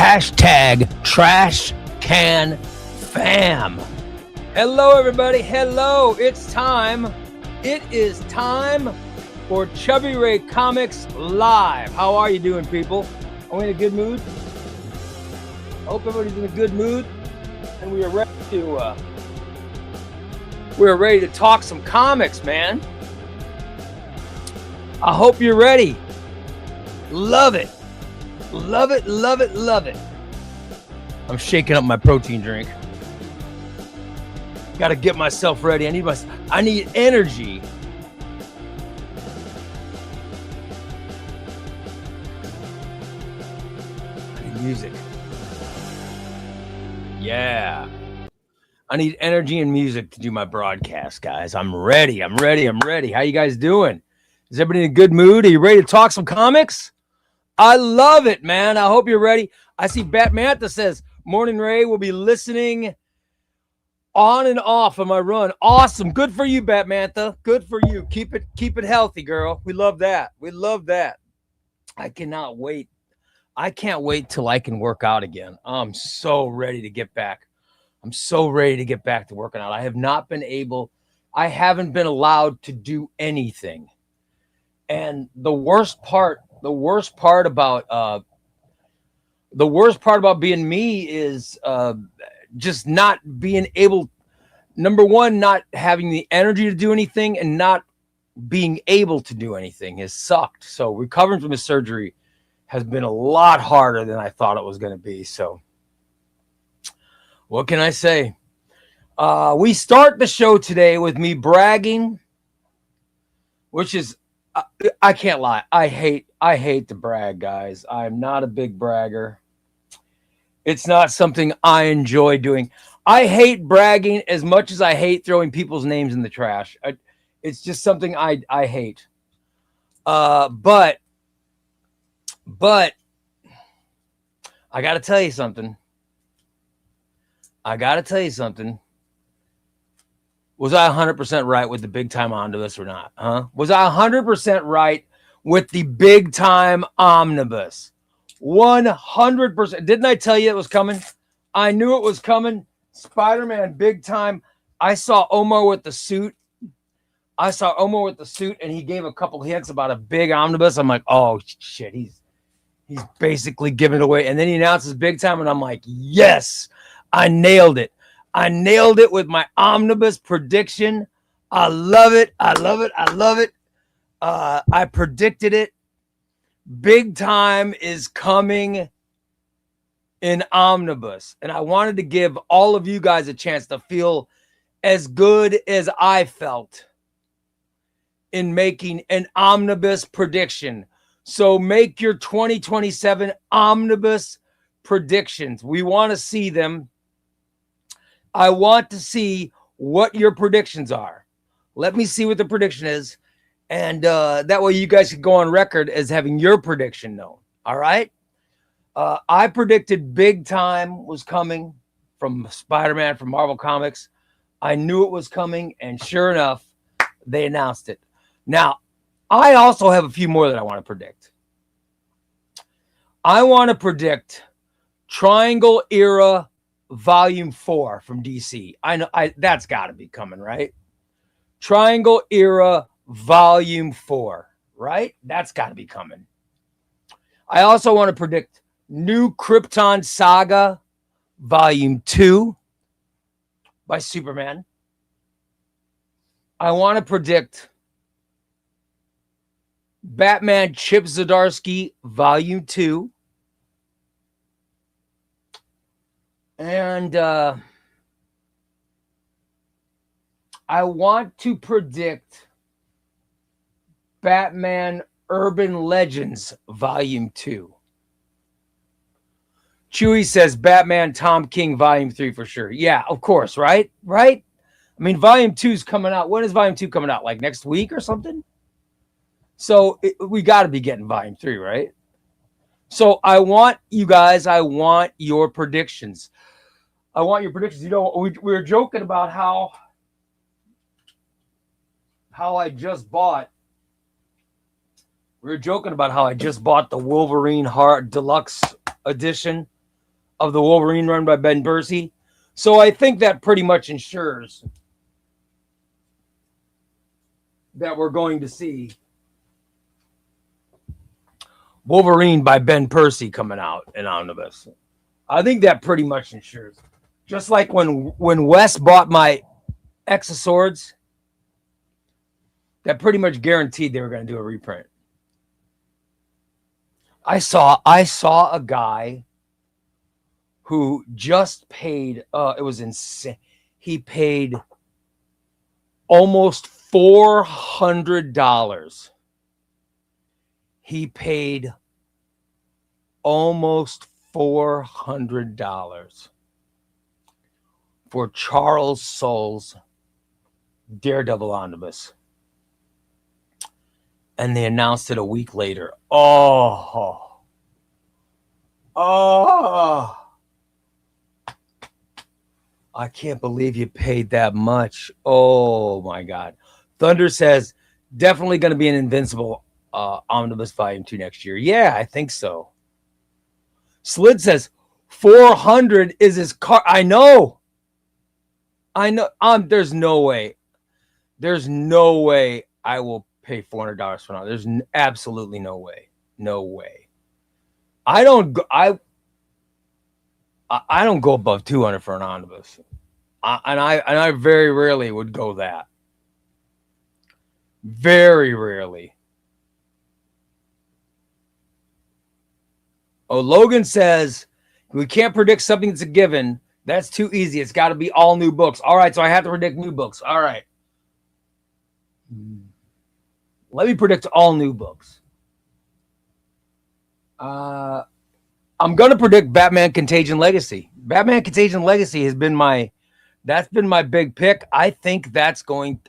Hashtag Trash Can Fam. Hello, everybody. Hello. It's time. It is time for ChubbyRay Comics Live. How are you doing, people? Are we in a good mood? I hope everybody's in a good mood, and we are ready to talk some comics, man. I hope you're ready. Love it. Love it, love it, love it. I'm shaking up my protein drink. Got to get myself ready. I need energy. I need music. Yeah. I need energy and music to do my broadcast, guys. I'm ready. I'm ready. How you guys doing? Is everybody in a good mood? Are you ready to talk some comics? I love it, man. I hope you're ready. I see Batmantha says, Morning Ray will be listening on and off of my run. Awesome. Good for you, Batmantha. Good for you. Keep it healthy, girl. We love that. We love that. I cannot wait. I can't wait till I can work out again. I'm so ready to get back. I'm so ready to get back to working out. I haven't been allowed to do anything. And the worst part about being me is just not being able, number one, not having the energy to do anything, and not being able to do anything has sucked. So recovering from his surgery has been a lot harder than I thought it was going to be. So what can I say? We start the show today with me bragging, which is, I can't lie. I hate to brag, guys. I'm not a big bragger. It's not something I enjoy doing. I hate bragging as much as I hate throwing people's names in the trash. It's just something I hate. But I got to tell you something. Was I 100% right with the big time omnibus or not? Huh? Was I 100% right with the big time omnibus? 100%. Didn't I tell you it was coming? I knew it was coming. Spider-Man big time. I saw Omar with the suit. And he gave a couple hints about a big omnibus. I'm like, oh shit, he's basically giving it away. And then he announces big time, and I'm like, yes, I nailed it. I nailed it with my omnibus prediction. I love it. I predicted it. Big time is coming in omnibus. And I wanted to give all of you guys a chance to feel as good as I felt in making an omnibus prediction. So make your 2027 omnibus predictions. We want to see them. I want to see what your predictions are. Let me see what the prediction is. And that way you guys can go on record as having your prediction known. All right. I predicted big time was coming from Spider-Man, from Marvel Comics. I knew it was coming. And sure enough, they announced it. Now, I also have a few more that I want to predict. I want to predict Triangle Era Volume 4 from DC. I know that's got to be coming, right? Triangle Era Volume 4, right? That's got to be coming. I also want to predict New Krypton Saga Volume 2 by Superman. I want to predict Batman Chip Zdarsky Volume 2. And I want to predict Batman Urban Legends Volume 2. Chewy says Batman Tom King Volume 3 for sure. Yeah, of course, right? Right? I mean, Volume 2 is coming out. When is Volume 2 coming out? Like next week or something? So we got to be getting Volume 3, right? So I want you guys, I want your predictions. You know, we were joking about how I just bought. We were joking about how I just bought the Wolverine Hard Deluxe Edition of the Wolverine run by Ben Percy. So I think that pretty much ensures that we're going to see Wolverine by Ben Percy coming out in omnibus. I think that pretty much ensures. Just like when Wes bought my X of Swords, that pretty much guaranteed they were going to do a reprint. I saw a guy who just paid. It was insane. He paid almost $400. He paid almost $400 for Charles Soule's Daredevil omnibus. And they announced it a week later. Oh. I can't believe you paid that much. Oh, my God. Thunder says, definitely going to be an Invincible Omnibus Volume 2 next year. Yeah, I think so. Slid says, 400 is his car. I know. There's no way. There's no way I will pay $400 for now. There's absolutely no way. No way. I don't go above 200 for an omnibus. And I very rarely would go that. Very rarely. Oh, Logan says, we can't predict something that's a given. That's too easy. It's got to be all new books. All right, so I have to predict new books. All right. Let me predict all new books. I'm going to predict Batman Contagion Legacy. Batman Contagion Legacy has been that's been my big pick. I think that's coming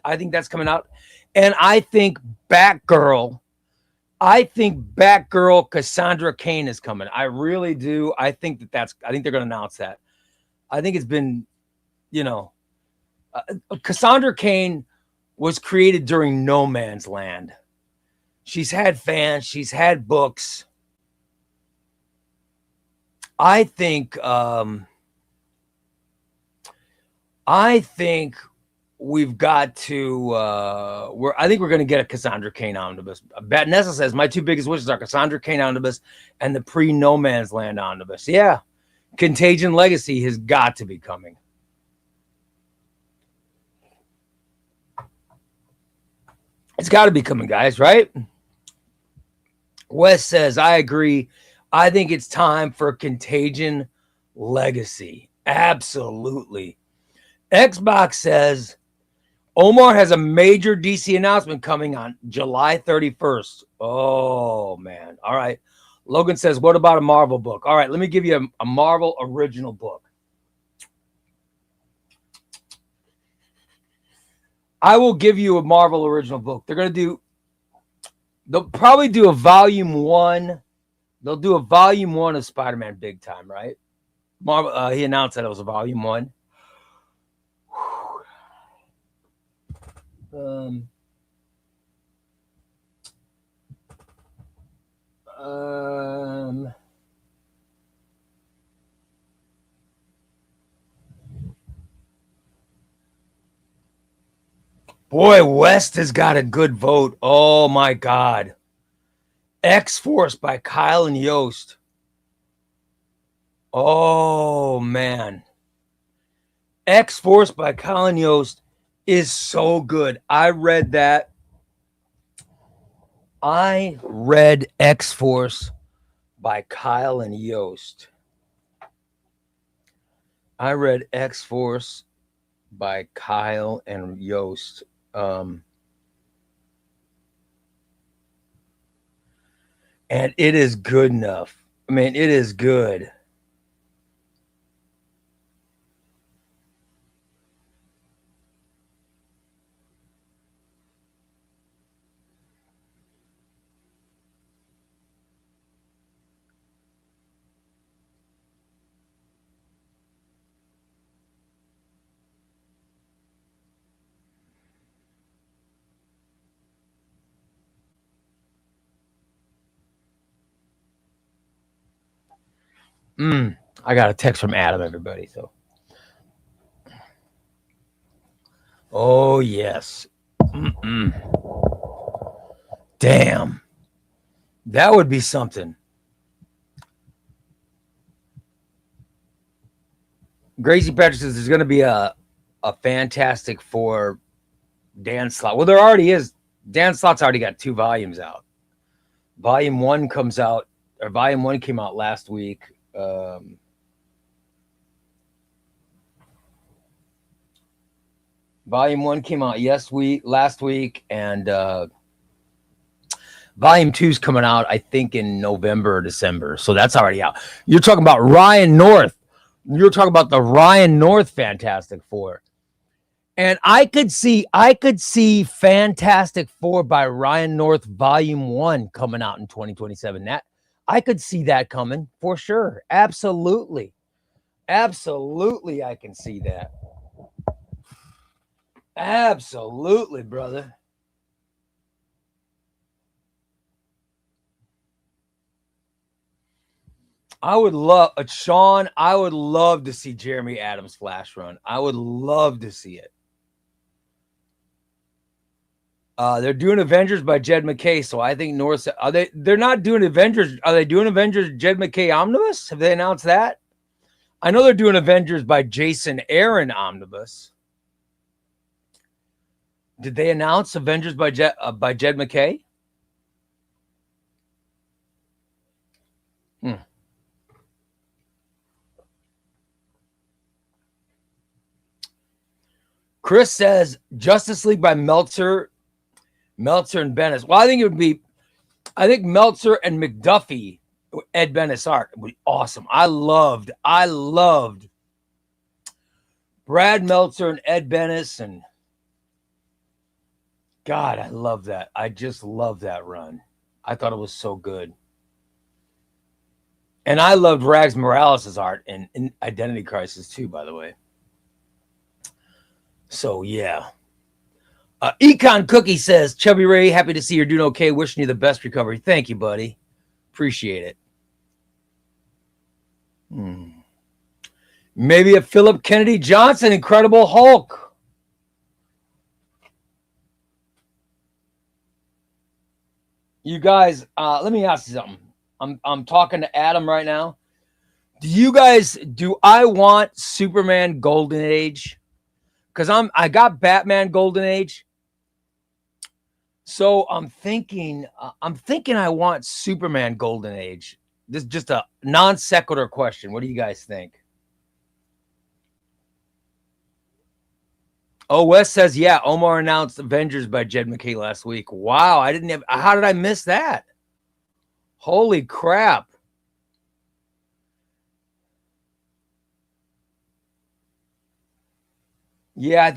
out. And I think Batgirl Cassandra Cain is coming. I really do. I think they're going to announce that. I think it's been, Cassandra Cain was created during No Man's Land. She's had fans. She's had books. I think we've got to. I think we're going to get a Cassandra Cain omnibus. Batnessa says my two biggest wishes are Cassandra Cain omnibus and the pre-No Man's Land omnibus. Yeah, Contagion Legacy has got to be coming. It's got to be coming, guys, right? Wes says, I agree. I think it's time for Contagion Legacy. Absolutely. Xbox says, Omar has a major DC announcement coming on July 31st. Oh, man. All right. Logan says, what about a Marvel book? All right, let me give you a Marvel original book. I will give you a Marvel original book. They'll probably do a volume 1. They'll do a volume 1 of Spider-Man Big Time, right? Marvel, he announced that it was a volume 1. Boy, West has got a good vote. Oh my God. X-Force by Kyle and Yost. Oh man. X-Force by Kyle and Yost is so good. I read that. I read X-Force by Kyle and Yost. I read X-Force by Kyle and Yost. And it is good enough. I mean, it is good. I got a text from Adam, everybody. So, oh yes, damn, that would be something. Gracie Patrick says there's going to be a Fantastic Four Dan Slott. Well, there already is. Dan Slott's already got 2 volumes out. Volume 1 comes out, or Volume 1 came out last week. Volume 1 came out last week, and Volume 2's coming out, I think, in November or December. So that's already out. You're talking about Ryan North. You're talking about the Ryan North Fantastic Four. And I could see Fantastic Four by Ryan North Volume 1 coming out in 2027. That I could see that coming for sure. Absolutely. Absolutely, I can see that. Absolutely, brother. I would love Sean. I would love to see Jeremy Adams Flash run. I would love to see it. They're doing Avengers by Jed McKay, so I think North. Are they? They're not doing Avengers. Are they doing Avengers Jed McKay Omnibus? Have they announced that? I know they're doing Avengers by Jason Aaron Omnibus. Did they announce Avengers by Jed McKay? Chris says Justice League by Meltzer and Bennis. Well, I think Meltzer and McDuffie, Ed Bennis art would be awesome. I loved Brad Meltzer and Ed Bennis, and God, I love that. I just love that run. I thought it was so good. And I loved Rags Morales' art in Identity Crisis too, by the way. So, yeah. Econ Cookie says, Chubby Ray, happy to see you're doing okay. Wishing you the best recovery. Thank you, buddy. Appreciate it. Maybe a Philip Kennedy Johnson Incredible Hulk. You guys, let me ask you something. I'm talking to Adam right now. Do I want Superman Golden Age? Because I got Batman Golden Age. So I'm thinking I want Superman Golden Age. This is just a non sequitur question. What do you guys think? Oh, Wes says, yeah, Omar announced Avengers by Jed McKay last week. Wow, how did I miss that? Holy crap. Yeah,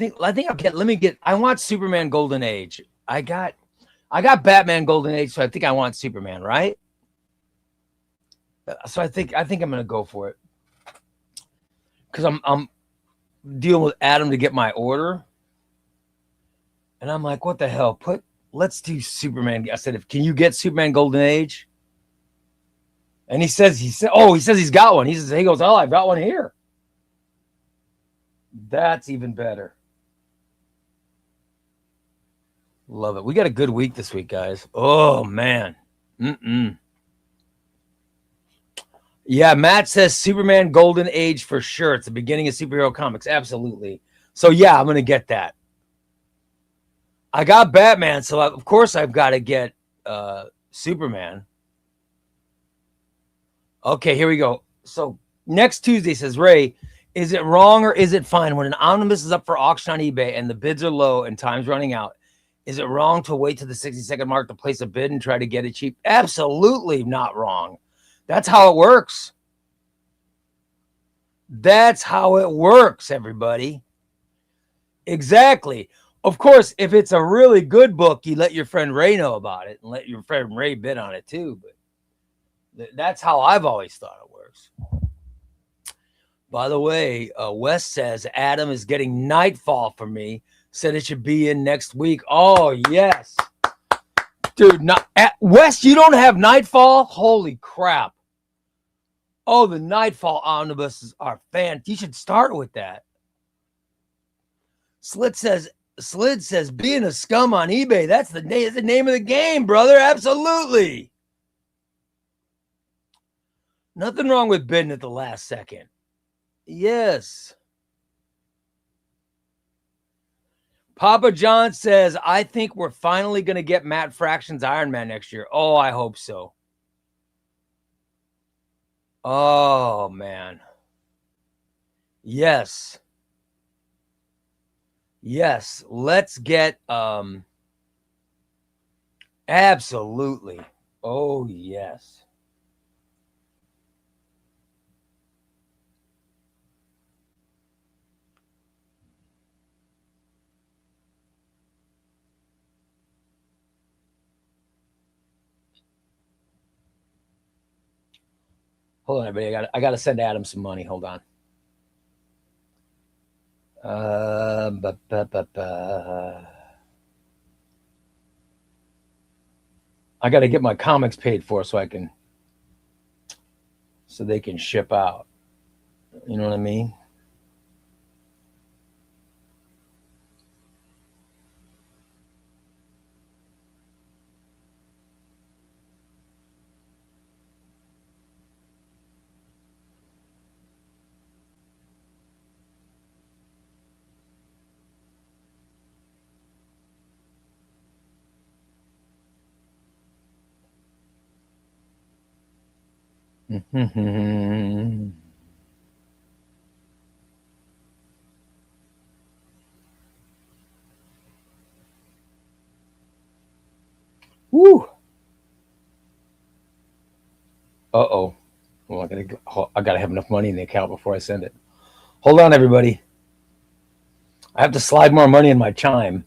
I want Superman Golden Age. I got Batman Golden Age, so I think I want Superman, right? So I think I'm gonna go for it. Because I'm dealing with Adam to get my order. And I'm like, what the hell? Let's do Superman. I said, can you get Superman Golden Age? And he says he's got one. He goes, oh, I've got one here. That's even better. Love it. We got a good week this week, guys. Oh, man. Yeah, Matt says Superman Golden Age for sure. It's the beginning of superhero comics. Absolutely. So, yeah, I'm going to get that. I got Batman, so of course I've got to get Superman. Okay, here we go. So, next Tuesday, says Ray, is it wrong or is it fine when an omnibus is up for auction on eBay and the bids are low and time's running out? Is it wrong to wait to the 60-second mark to place a bid and try to get it cheap? Absolutely not wrong. That's how it works. That's how it works, everybody. Exactly. Of course, if it's a really good book, you let your friend Ray know about it and let your friend Ray bid on it too. But that's how I've always thought it works. By the way, Wes says Adam is getting Nightfall for me. Said it should be in next week. Oh, yes. Dude, Wes, you don't have Nightfall? Holy crap. Oh, the Nightfall omnibuses are You should start with that. Slid says being a scum on eBay, that's the name of the game, brother. Absolutely. Nothing wrong with bidding at the last second. Yes. Papa John says, I think we're finally going to get Matt Fraction's Iron Man next year. Oh, I hope so. Oh, man. Yes. Yes. Let's get, absolutely. Oh, yes. Hold on, everybody. I got to send Adam some money. Hold on. I got to get my comics paid for so they can ship out. You know what I mean? Woo. Uh-oh. Well, I gotta have enough money in the account before I send it. Hold on, everybody. I have to slide more money in my chime.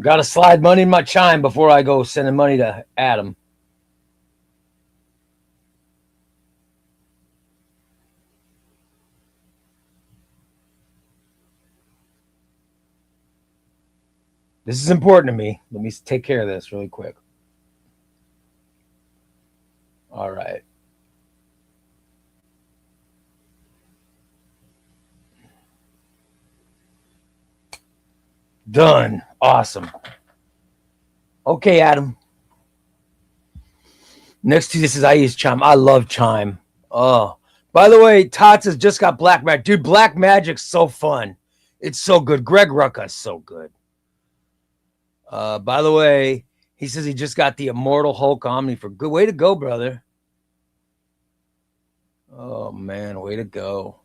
Got to slide money in my chime before I go sending money to Adam. This is important to me. Let me take care of this really quick. All right. Done. Awesome. Okay, Adam. Next to this is I use Chime. I love Chime. Oh, by the way, Tots has just got Black Magic. Dude, Black Magic's so fun. It's so good. Greg Rucka's so good. By the way, he says he just got the Immortal Hulk Omni for good. Way to go, brother. Oh, man. Way to go.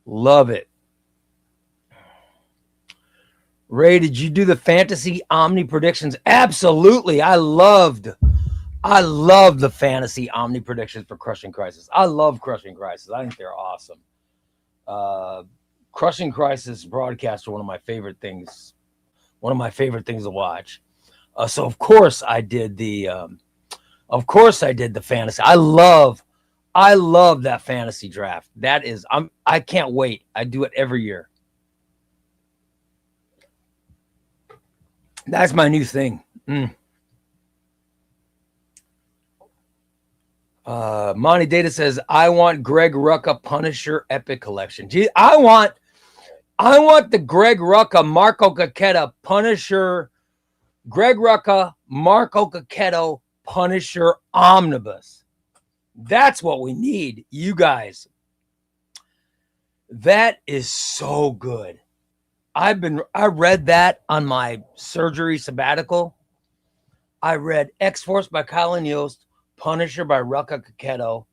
Love it. Ray, did you do the fantasy Omni predictions? Absolutely. I loved the fantasy Omni predictions for Crushing Crisis. I love Crushing Crisis. I think they're awesome. Crushing Crisis broadcasts are one of my favorite things to watch. So of course I did the fantasy. I love that fantasy draft. I can't wait. I do it every year. That's my new thing. Monty Data says, I want Greg Rucka Punisher Epic Collection. Gee, I want the Greg Rucka Marco Caquetta Punisher, Greg Rucka Marco Caquetta Punisher Omnibus. That's what we need, you guys. That is so good. I read that on my surgery sabbatical. I read X-Force by Colin Yost, Punisher by Rucka Caquetta,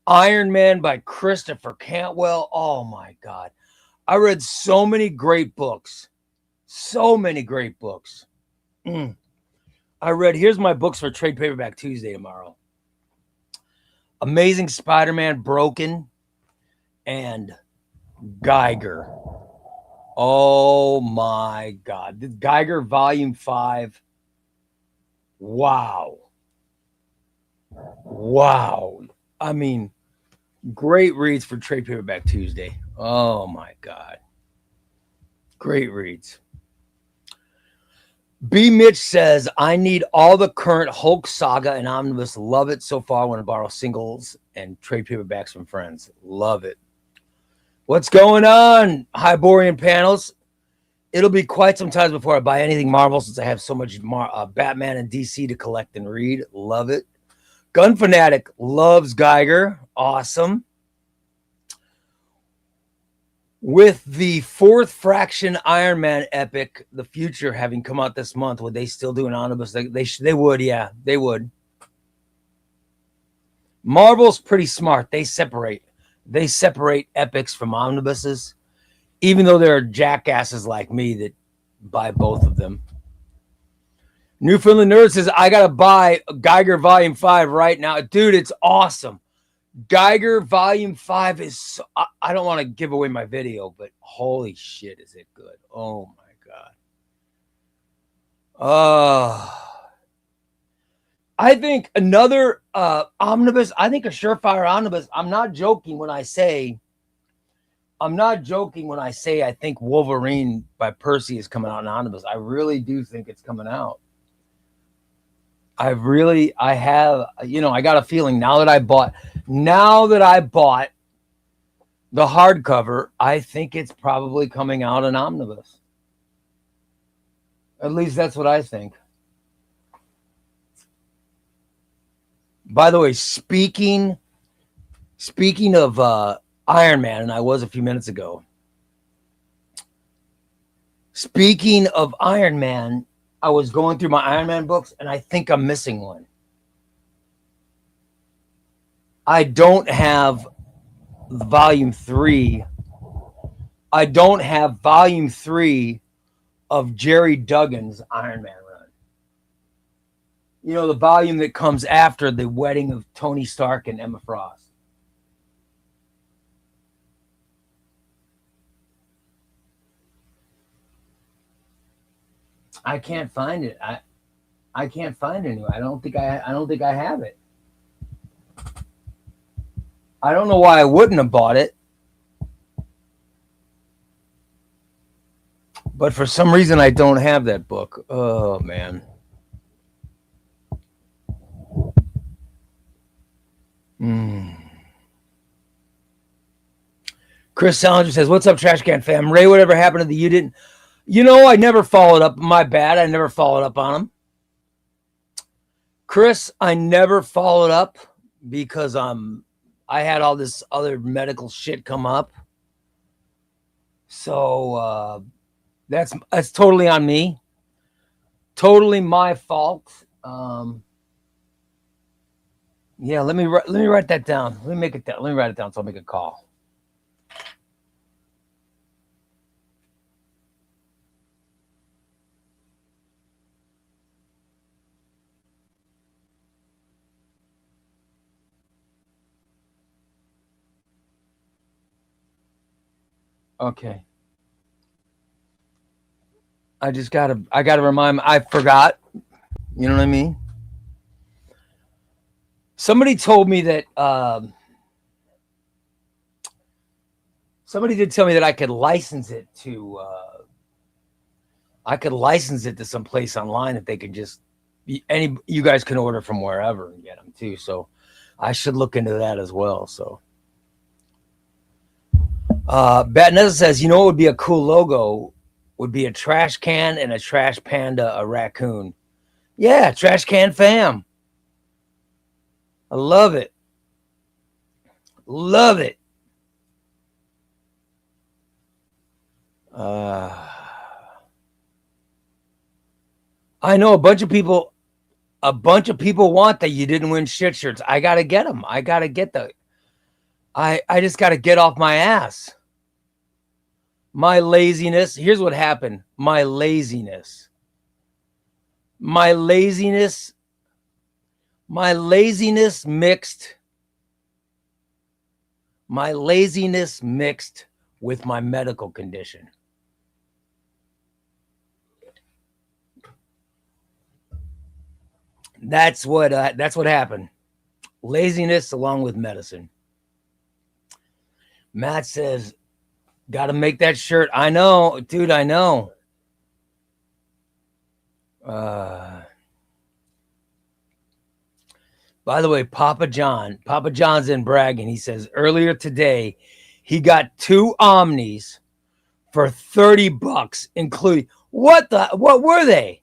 Iron Man by Christopher Cantwell. Oh my God. I read so many great books. I read, here's my books for Trade Paperback Tuesday tomorrow. Amazing Spider-Man Broken and Geiger. Oh my God. The Geiger Volume 5. Wow. I mean, great reads for Trade Paperback Tuesday. Oh my God. Great reads. B. Mitch says, I need all the current Hulk saga and omnibus. Love it so far. Want to borrow singles and trade paperbacks from friends. Love it. What's going on, Hyborian panels? It'll be quite some time before I buy anything Marvel since I have so much Batman and DC to collect and read. Love it. Gun Fanatic loves Geiger. Awesome. With the fourth fraction Iron Man epic, The Future, having come out this month, would they still do an omnibus? They would, yeah, they would. Marvel's pretty smart. They separate epics from omnibuses, even though there are jackasses like me that buy both of them. Newfoundland Nerd says, I got to buy Geiger Volume 5 right now. Dude, it's awesome. Geiger Volume 5 is... So, I don't want to give away my video, but holy shit, is it good. Oh, my God. I think another omnibus, I think a surefire omnibus, I'm not joking when I say I think Wolverine by Percy is coming out in omnibus. I really do think it's coming out. I have, I got a feeling now that I bought the hardcover, I think it's probably coming out in omnibus. At least that's what I think. By the way, speaking of Iron Man, and I was a few minutes ago. Speaking of Iron Man, I was going through my Iron Man books, and I think I'm missing one. I don't have Volume 3. I don't have Volume 3 of Jerry Duggan's Iron Man run. You know, the volume that comes after the wedding of Tony Stark and Emma Frost. I can't find it. I can't find it anywhere. I don't think I have it. I don't know why I wouldn't have bought it. But for some reason I don't have that book. Oh man. Chris Salinger says, what's up, Trash Can fam? Ray, whatever happened to the you didn't? I never followed up. My bad. I never followed up on him. Chris, I never followed up because I had all this other medical shit come up. So that's totally on me. Totally my fault. Yeah, let me write that down. Let me write it down so I'll make a call. Okay. I gotta remind I forgot. You know what I mean? Somebody told me that somebody did tell me that I could license it to some place online that they could just you guys can order from wherever and get them too. So I should look into that as well. So Batnessa says, what would be a cool logo? Would be a trash can and a trash panda, a raccoon. Yeah, Trash Can fam. I love it. Love it. I know a bunch of people want that you didn't win shit shirts. I got to get them. I got to get the I just got to get off my ass. My laziness. Here's what happened. My laziness mixed with my medical condition. That's what happened. Laziness along with medicine. Matt says, Got to make that shirt. I know, dude. I know. By the way, Papa John's in bragging. He says earlier today he got 2 Omnis for $30, including what were they?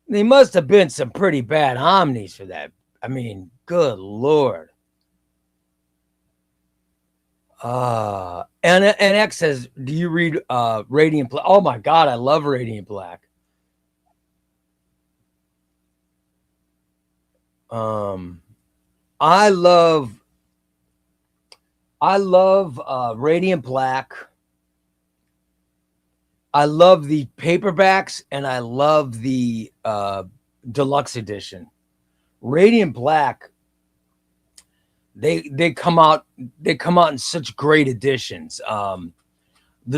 They must have been some pretty bad Omnis for that. I mean, good Lord. And X says, do you read Radiant Black? Oh my God, I love Radiant Black. I love Radiant Black. I love the paperbacks and I love the deluxe edition. Radiant Black, they come out in such great editions. The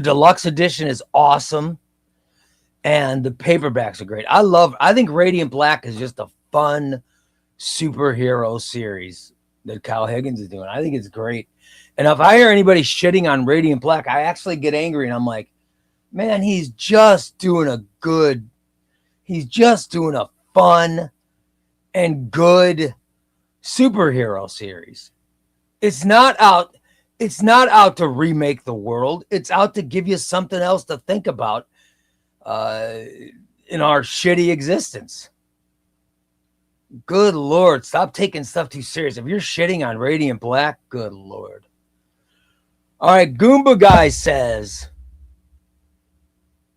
deluxe edition is awesome and the paperbacks are great. I think Radiant Black is just a fun superhero series that Kyle Higgins is doing. I think it's great. And if I hear anybody shitting on Radiant Black, I actually get angry and I'm like, man, he's just doing a fun and good superhero series. It's not out to remake the world. It's out to give you something else to think about in our shitty existence. Good Lord, stop taking stuff too serious. If you're shitting on Radiant Black, good Lord. All right, Goomba Guy says,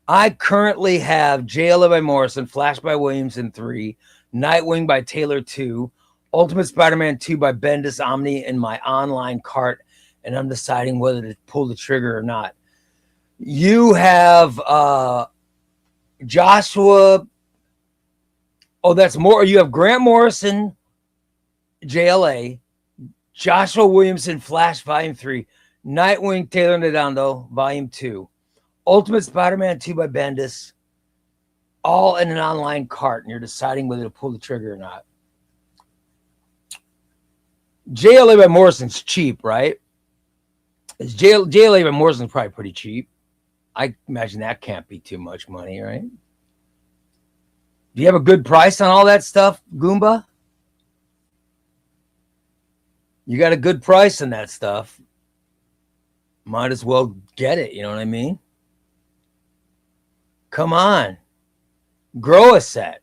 I currently have JLA by Morrison, Flash by Williamson 3, Nightwing by Taylor 2, Ultimate Spider-Man 2 by Bendis Omni in my online cart, and I'm deciding whether to pull the trigger or not. You have Joshua. Oh, that's more. You have Grant Morrison, JLA, Joshua Williamson, Flash Volume 3, Nightwing, Taylor Nadando, Volume 2, Ultimate Spider-Man 2 by Bendis, all in an online cart, and you're deciding whether to pull the trigger or not. JLA by Morrison's cheap, right? JLA by Morrison's probably pretty cheap. I imagine that can't be too much money, right? Do you have a good price on all that stuff, Goomba? You got a good price on that stuff. Might as well get it, you know what I mean? Come on. Grow a set.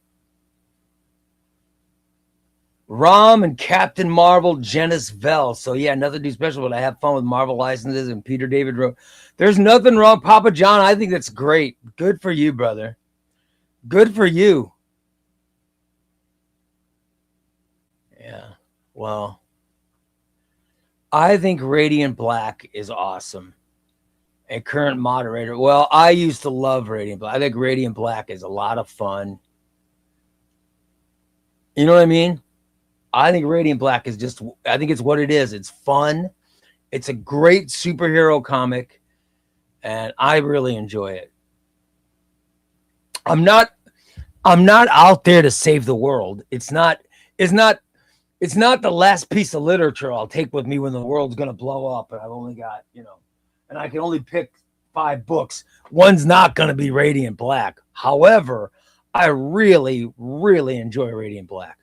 Rom and Captain Marvel, Janice Vell. So yeah, nothing too special, but I have fun with Marvel licenses and Peter David wrote. There's nothing wrong, Papa John. I think that's great. Good for you, brother. Good for you. Yeah. Well, I think Radiant Black is awesome. A current moderator. Well, I used to love Radiant Black. I think Radiant Black is a lot of fun. You know what I mean? I think Radiant Black is just, I think it's what it is. It's fun. It's a great superhero comic, and I really enjoy it. I'm not out there to save the world. It's not the last piece of literature I'll take with me when the world's going to blow up and I've only got, and I can only pick 5 books. One's not going to be Radiant Black. However, I really, really enjoy Radiant Black.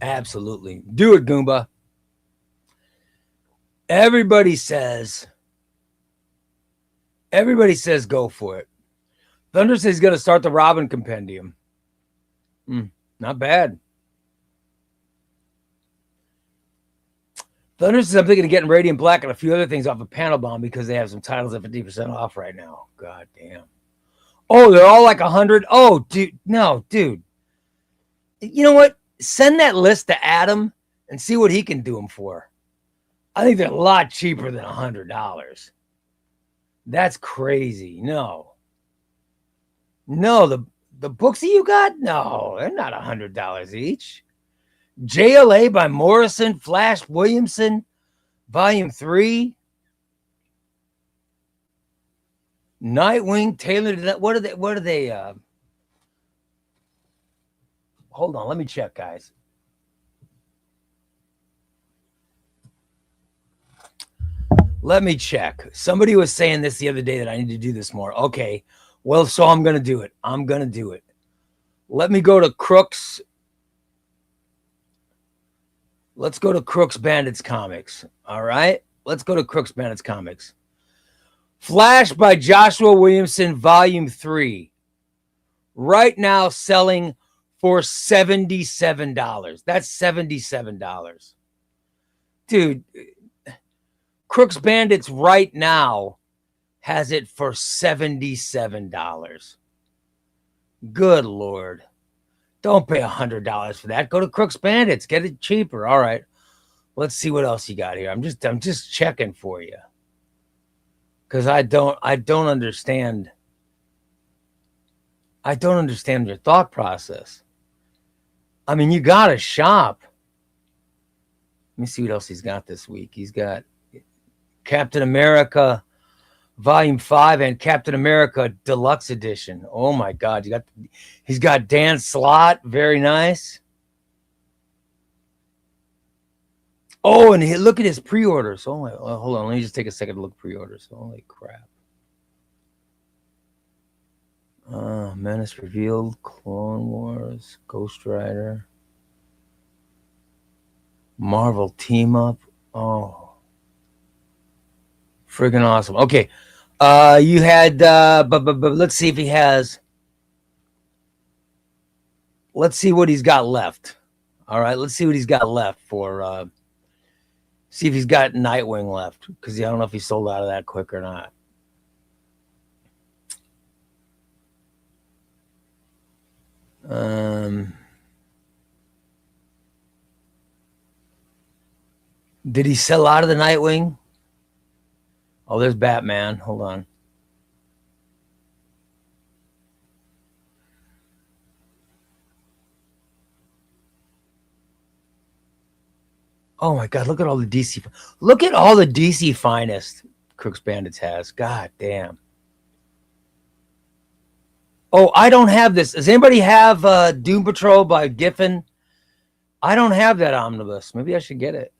Absolutely. Do it, Goomba. Everybody says go for it. Thunder says he's going to start the Robin Compendium. Not bad. Thunder says I'm thinking of getting Radiant Black and a few other things off of Panel Bomb because they have some titles at 50% off right now. God damn. Oh, they're all like 100. Oh, dude. No, dude. You know what? Send that list to Adam and see what he can do them for. I think they're a lot cheaper than $100. That's crazy. No, the books that you got, no, they're not $100 each. JLA by Morrison, Flash Williamson, Volume 3. Nightwing, Taylor, what are they? Hold on, let me check, guys. Let me check. Somebody was saying this the other day that I need to do this more. Okay. Well, so I'm going to do it. I'm going to do it. Let me go to Crooks. Let's go to Crooks Bandits Comics. All right. Let's go to Crooks Bandits Comics. Flash by Joshua Williamson, Volume 3. Right now selling for $77. That's $77. Dude, Crooks Bandits right now has it for $77. Good Lord. Don't pay $100 for that. Go to Crooks Bandits. Get it cheaper. All right. Let's see what else you got here. I'm just checking for you. Because I don't understand. I don't understand your thought process. I mean, you got to shop. Let me see what else he's got this week. He's got Captain America Volume 5 and Captain America Deluxe Edition. Oh my God. He's got Dan Slott. Very nice. Oh, and look at his pre-orders. Oh, hold on. Let me just take a second to look at pre-orders. Holy crap. Menace Revealed, Clone Wars, Ghost Rider, Marvel Team Up. Oh, friggin' awesome. Okay. You had, but let's see if he has. Let's see what he's got left. All right. Let's see what he's got left for, see if he's got Nightwing left. Because I don't know if he sold out of that quick or not. Did he sell out of the Nightwing? Oh, there's Batman. Hold on. Oh my God, look at all the DC. Look at all the DC finest Crooks Bandits has. God damn. Oh, I don't have this. Does anybody have Doom Patrol by Giffen? I don't have that omnibus. Maybe I should get it.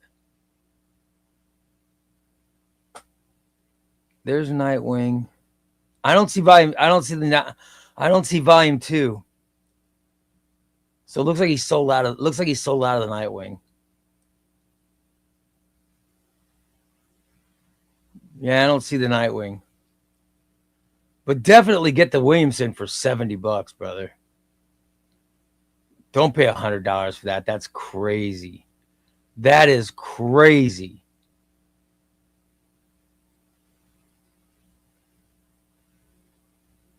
There's Nightwing. I don't see volume. I don't see volume 2. So it looks like he sold out of. Looks like he sold out of the Nightwing. Yeah, I don't see the Nightwing. But definitely get the Williamson for $70, brother. Don't pay $100 for that. That's crazy. That is crazy.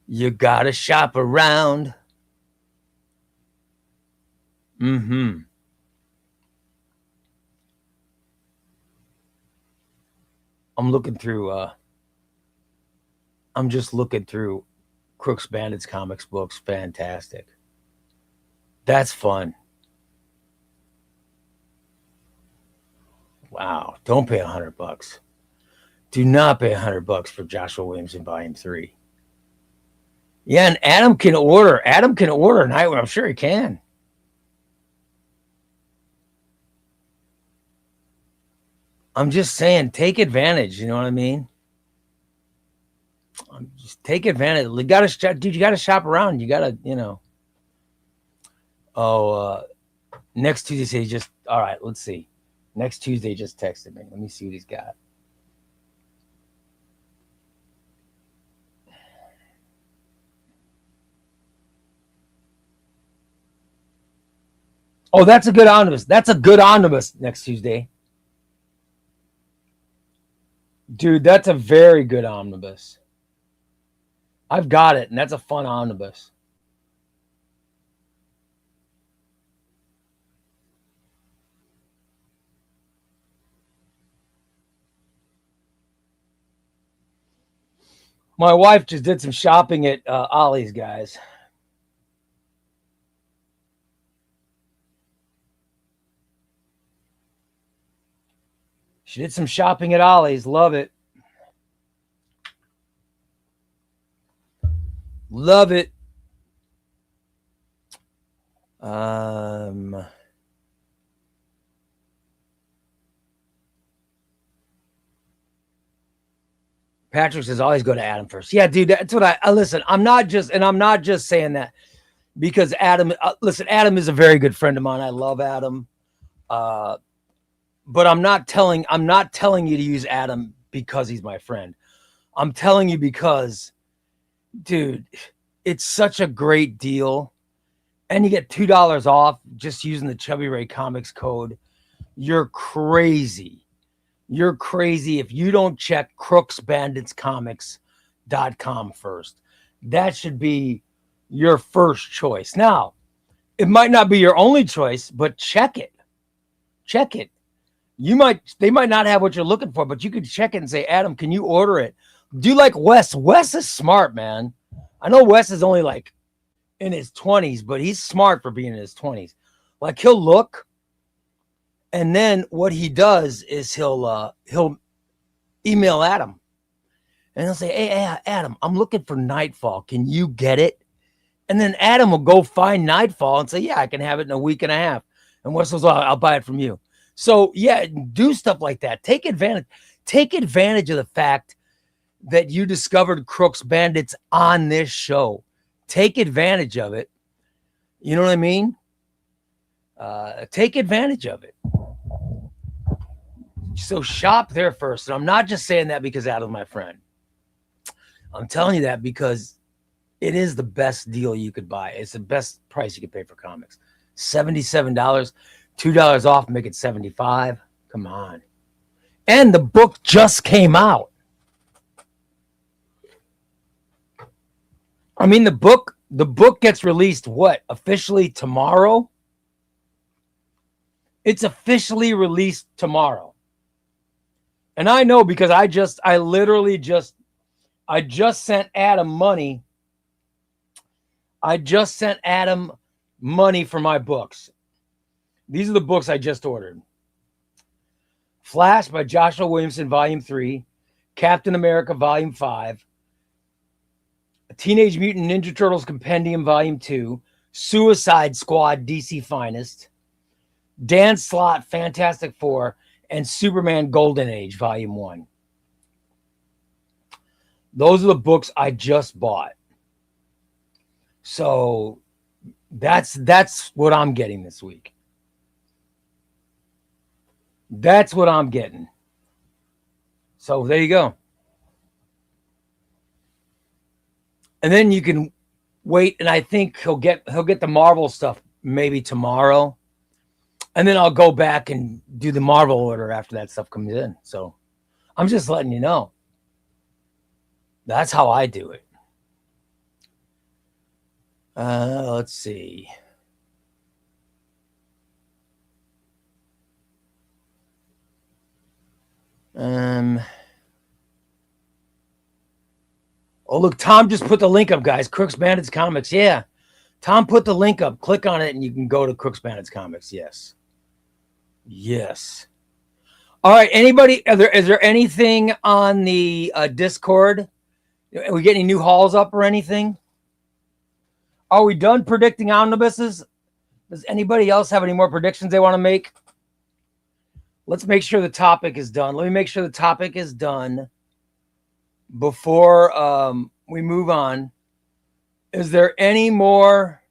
You gotta shop around. Mm-hmm. I'm looking through. I'm just looking through Crooks Bandits comics books. Fantastic. That's fun. Wow. Don't pay $100. Do not pay $100 for Joshua Williamson Volume 3. Yeah, and Adam can order Nightwing. I'm sure he can. I'm just saying, take advantage. You know what I mean? Just take advantage. You gotta, dude. You gotta shop around. You gotta, you know. Oh, next Tuesday just. All right. Let's see. Next Tuesday just texted me. Let me see what he's got. Oh, that's a good omnibus. That's a good omnibus next Tuesday. Dude, that's a very good omnibus. I've got it, and that's a fun omnibus. My wife just did some shopping at Ollie's, guys. She did some shopping at Ollie's. Love it. Love it. Patrick says always go to Adam first. Yeah, dude, that's what I listen. I'm not just saying that because Adam. Listen, Adam is a very good friend of mine. I love Adam, but I'm not telling you to use Adam because he's my friend. I'm telling you because, dude, it's such a great deal, and you get $2 off just using the ChubbyRay Comics code. You're crazy. You're crazy if you don't check crooksbanditscomics.com first. That should be your first choice. Now, it might not be your only choice, but check it. Check it. They might not have what you're looking for, but you could check it and say, Adam, can you order it? Do you like Wes? Wes is smart, man. I know Wes is only like in his 20s, but he's smart for being in his 20s. Like he'll look, and then what he does is he'll email Adam, and he'll say, hey, Adam, I'm looking for Nightfall. Can you get it? And then Adam will go find Nightfall and say, yeah, I can have it in a week and a half. And Wes says, I'll buy it from you. So yeah, do stuff like that. Take advantage of the fact that you discovered Crooks Bandits on this show. Take advantage of it. You know what I mean? Take advantage of it. So shop there first. And I'm not just saying that because Adam's my friend. I'm telling you that because it is the best deal you could buy. It's the best price you could pay for comics. $77, $2 off, make it $75. Come on. And the book just came out. I mean, the book gets released officially tomorrow? It's officially released tomorrow. And I know because I just sent Adam money. I just sent Adam money for my books. These are the books I just ordered. Flash by Joshua Williamson, Volume 3. Captain America, Volume 5. Teenage Mutant Ninja Turtles Compendium, Volume 2. Suicide Squad, DC Finest. Dan Slott, Fantastic Four. And Superman Golden Age, Volume 1. Those are the books I just bought. So that's what I'm getting this week. That's what I'm getting. So there you go. And then you can wait, and I think he'll get the Marvel stuff maybe tomorrow. And then I'll go back and do the Marvel order after that stuff comes in. So I'm just letting you know. That's how I do it. Let's see. Oh, look, Tom just put the link up, guys. Crooks Bandits Comics. Yeah. Tom put the link up. Click on it and you can go to Crooks Bandits Comics. Yes. Yes. All right. Anybody, is there anything on the Discord? Are we getting new hauls up or anything? Are we done predicting omnibuses? Does anybody else have any more predictions they want to make? Let's make sure the topic is done. Let me make sure the topic is done before we move on. Is there any more?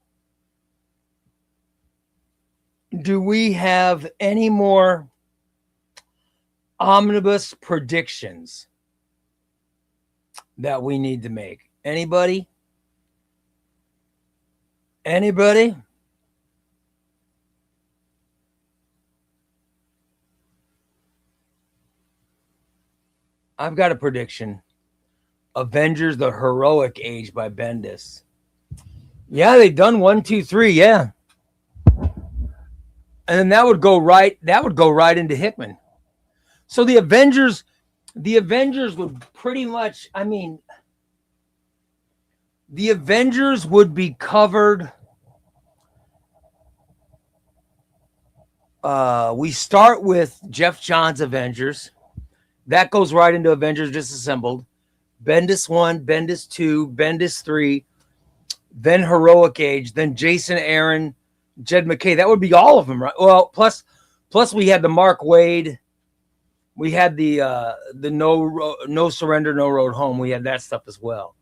Do we have any more omnibus predictions that we need to make? Anybody? Anybody? I've got a prediction. Avengers: The Heroic Age by Bendis. Yeah, they've done 1, 2, 3. Yeah. And then that would go right into Hickman. So the Avengers would pretty much, I mean, the Avengers would be covered. We start with Jeff Johns' Avengers. That goes right into Avengers Disassembled. Bendis 1, Bendis 2, Bendis 3, then Heroic Age, then Jason Aaron, Jed McKay. That would be all of them, right? Well, plus we had the Mark Waid We had the no surrender, no road home. We had that stuff as well.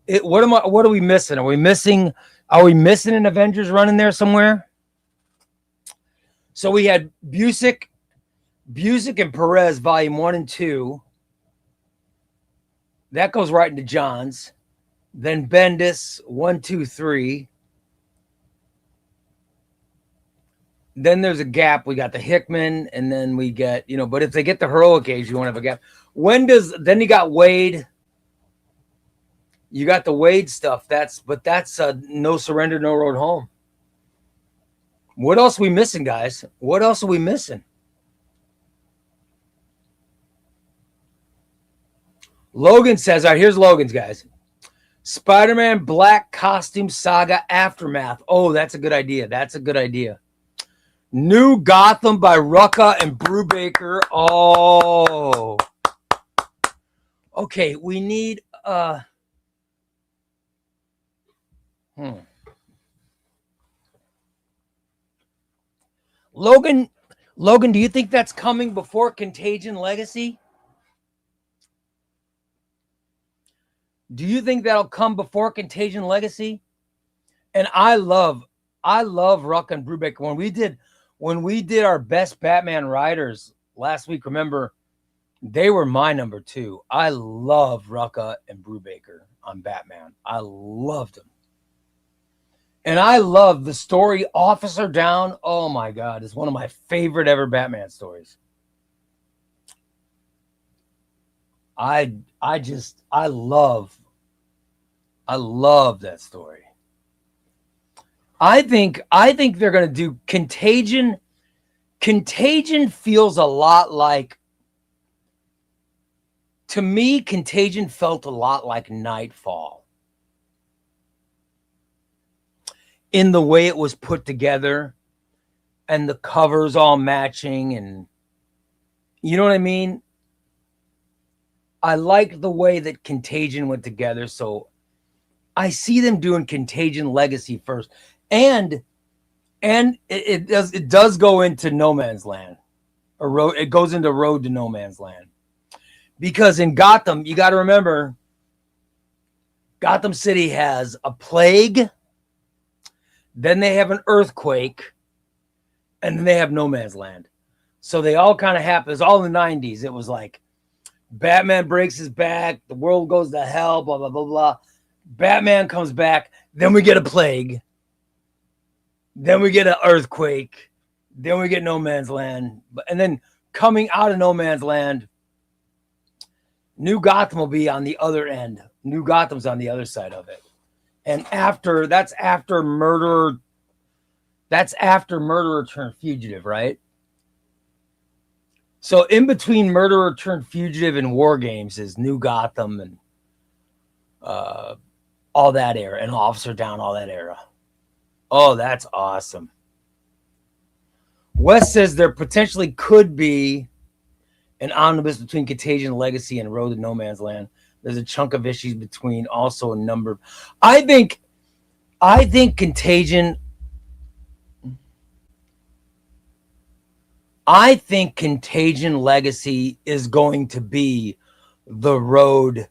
What are we missing? Are we missing an Avengers run in there somewhere? So we had Busick and Perez volume 1 and 2. That goes right into John's. Then Bendis 1, 2, 3. Then there's a gap. We got the Hickman, and then we get, but if they get the Heroic Age, you won't have a gap. Then you got Wade. You got the Wade stuff. That's no surrender, no road home. What else are we missing, guys? What else are we missing? Logan says, all right, here's Logan's, guys. Spider-Man Black Costume Saga Aftermath. Oh, that's a good idea. That's a good idea. New Gotham by Rucka and Brubaker. Oh. Okay, we need Logan, do you think that's coming before Contagion Legacy? Do you think that'll come before Contagion Legacy? And I love Ruck and Brubaker. When we did our best Batman writers last week, remember, they were my number 2. I love Rucka and Brubaker on Batman. I loved them. And I love the story Officer Down. Oh my God, it's one of my favorite ever Batman stories. I love that story. I think they're going to do Contagion. Contagion feels a lot like, to me, Contagion felt a lot like Nightfall in the way it was put together and the covers all matching, and you know what I mean? I like the way that Contagion went together, so I see them doing Contagion Legacy first. And it does go into No Man's Land. It goes into Road to No Man's Land. Because in Gotham, you got to remember, Gotham City has a plague, then they have an earthquake, and then they have No Man's Land. So they all kind of happen. It's all in the 90s. It was like Batman breaks his back, the world goes to hell, blah, blah, blah, blah. Batman comes back, then we get a plague, then we get an earthquake, then we get No Man's Land. And then coming out of No Man's Land, New Gotham will be on the other end. New Gotham's on the other side of it. And that's after Murderer turned fugitive, right? So in between Murderer turned fugitive and War Games is New Gotham and all that era, and Officer Down, all that era. Oh, that's awesome. Wes says there potentially could be an omnibus between Contagion Legacy and Road to No Man's Land. There's a chunk of issues between, also a number. I think Contagion Legacy is going to be the road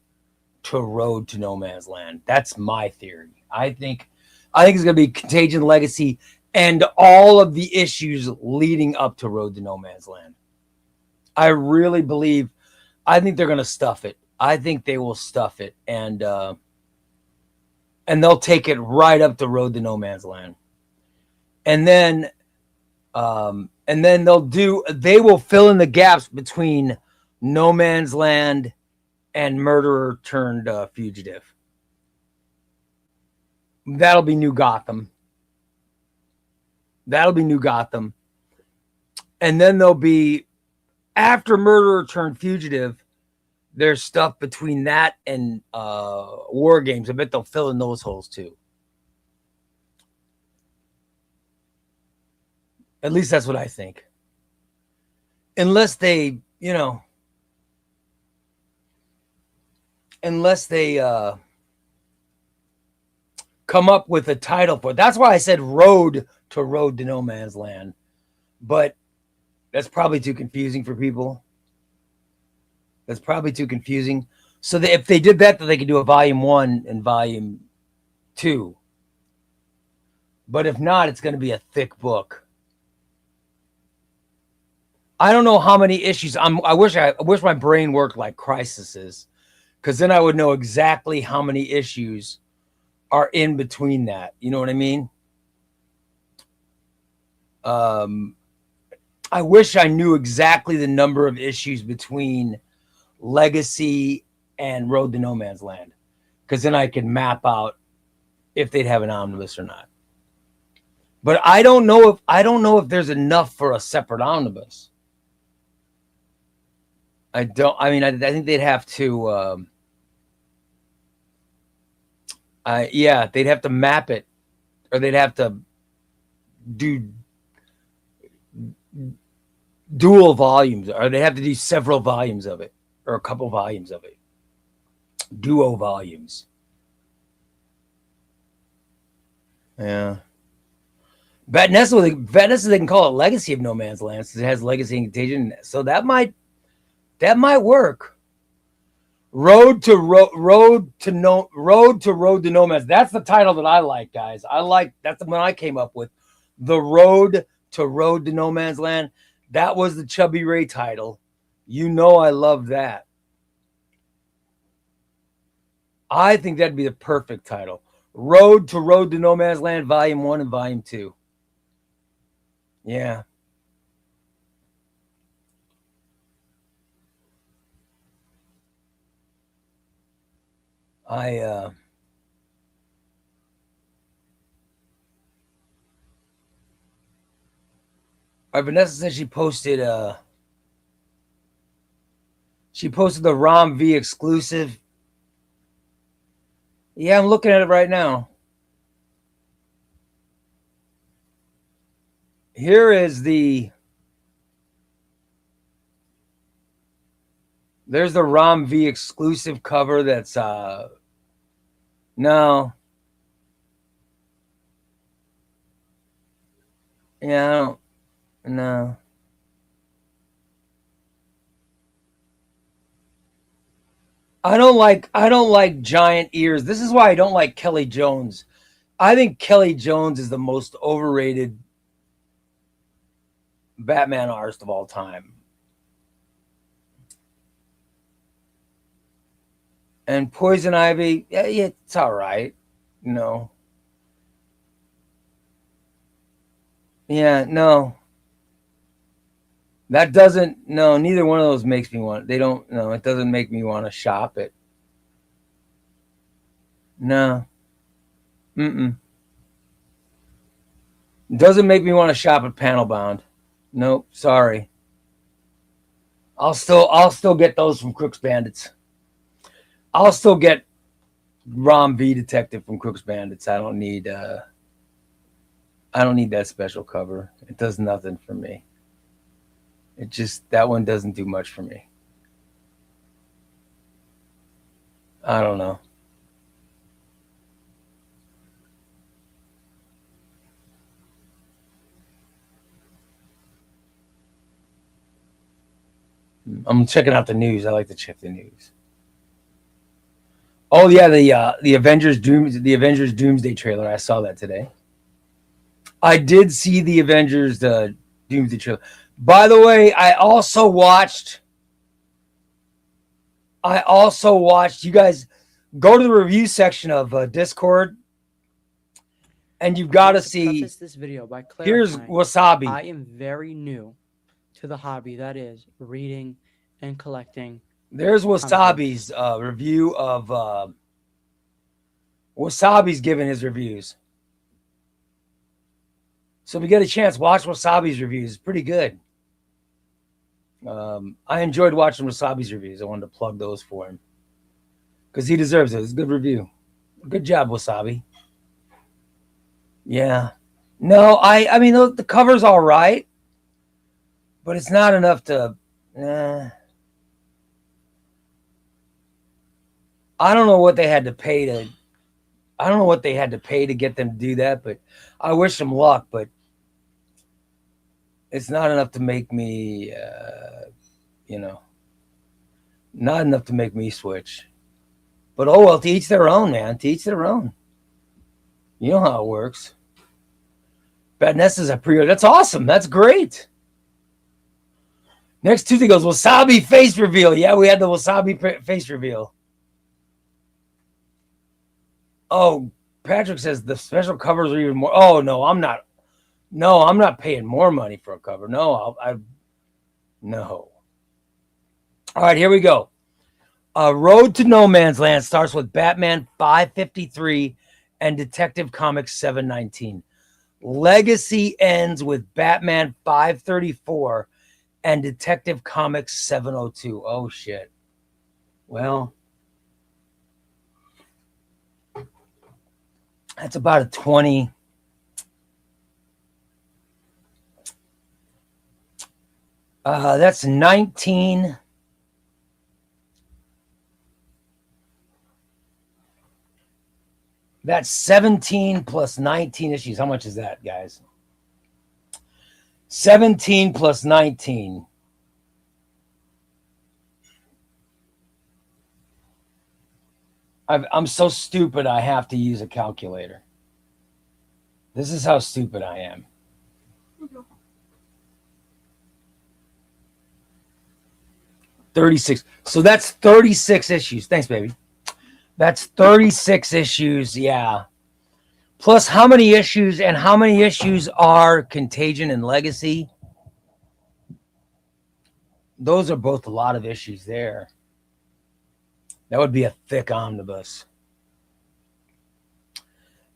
to No Man's Land. That's my theory. I think it's going to be Contagion Legacy and all of the issues leading up to Road to No Man's Land. I really believe. I think they're going to stuff it. I think they will stuff it, and they'll take it right up the Road to No Man's Land, and then they will fill in the gaps between No Man's Land and Murderer turned fugitive. That'll be New Gotham. And then there'll be, after Murderer turned fugitive, there's stuff between that and War Games. I bet they'll fill in those holes too. At least that's what I think. Unless they, come up with a title for it. That's why I said Road to No Man's Land. But that's probably too confusing for people. That's probably too confusing. So that if they did that, then they could do a volume 1 and volume 2. But if not, it's going to be a thick book. I don't know how many issues. I wish my brain worked like Crisis's, because then I would know exactly how many issues are in between that. You know what I mean? I wish I knew exactly the number of issues between Legacy and Road to No Man's Land, because then I could map out if they'd have an omnibus or not. But I don't know if there's enough for a separate omnibus. I think they'd have to. They'd have to map it, or they'd have to do dual volumes, or they have to do several volumes of it, or a couple volumes of it. Duo volumes. Yeah. Vanessa, they can call it Legacy of No Man's Land, since it has Legacy and Contagion. So that might work. Road to No Man's. That's the title that I like, guys. That's the one I came up with. The Road to No Man's Land. That was the ChubbyRay title. You know I love that. I think that'd be the perfect title. Road to No Man's Land, Volume 1 and Volume 2. Yeah. All right, Vanessa said she posted the ROM V exclusive. Yeah, I'm looking at it right now. Here is there's the ROM V exclusive cover. That's no. Yeah, no. I don't like giant ears. This is why I don't like Kelly Jones. I think Kelly Jones is the most overrated Batman artist of all time. And Poison Ivy, yeah, it's all right. No. Yeah, no. That doesn't, no, neither one of those makes me want, they don't, no, it doesn't make me want to shop it. No. Mm-mm. Doesn't make me want to shop at Panel Bound. Nope, sorry. I'll still get those from Crooks Bandits. I'll still get ROM V Detective from Crooks Bandits. I don't need that special cover. It does nothing for me. It just, that one doesn't do much for me. I don't know. I'm checking out the news. I like to check the news. Oh yeah, the Avengers Doomsday trailer. I saw that today. I did see the Avengers Doomsday trailer. By the way, I also watched. You guys go to the review section of Discord, and you've got to see. This video by Here's Wasabi. I am very new to the hobby that is reading and collecting. There's Wasabi's review of. Wasabi's giving his reviews. So if you get a chance, watch Wasabi's reviews. It's pretty good. I enjoyed watching Wasabi's reviews. I wanted to plug those for him because he deserves it. It's a good review. Good job, Wasabi. Yeah. No, I mean, the cover's all right, but it's not enough to. I don't know what they had to pay to. I don't know what they had to pay to get them to do that, but I wish them luck. But it's not enough to make me, Not enough to make me switch. But oh well, to each their own, man. To each their own. You know how it works. Bad Nest is a pre-order. That's awesome. That's great. Next Tuesday goes Wasabi face reveal. Yeah, we had the Wasabi face reveal. Oh, Patrick says the special covers are even more. Oh no, I'm not. No, I'm not paying more money for a cover. No, no. All right, here we go. Road to No Man's Land starts with Batman 553 and Detective Comics 719. Legacy ends with Batman 534 and Detective Comics 702. Oh, shit. Well, that's about a 20. That's 19. That's 17 plus 19 issues. How much is that, guys? 17 plus 19. I'm so stupid I have to use a calculator. This is how stupid I am. Okay. 36. So that's 36 issues. Thanks, baby. That's 36 issues, yeah. Plus how many issues and how many issues are Contagion and Legacy? Those are both a lot of issues there. That would be a thick omnibus.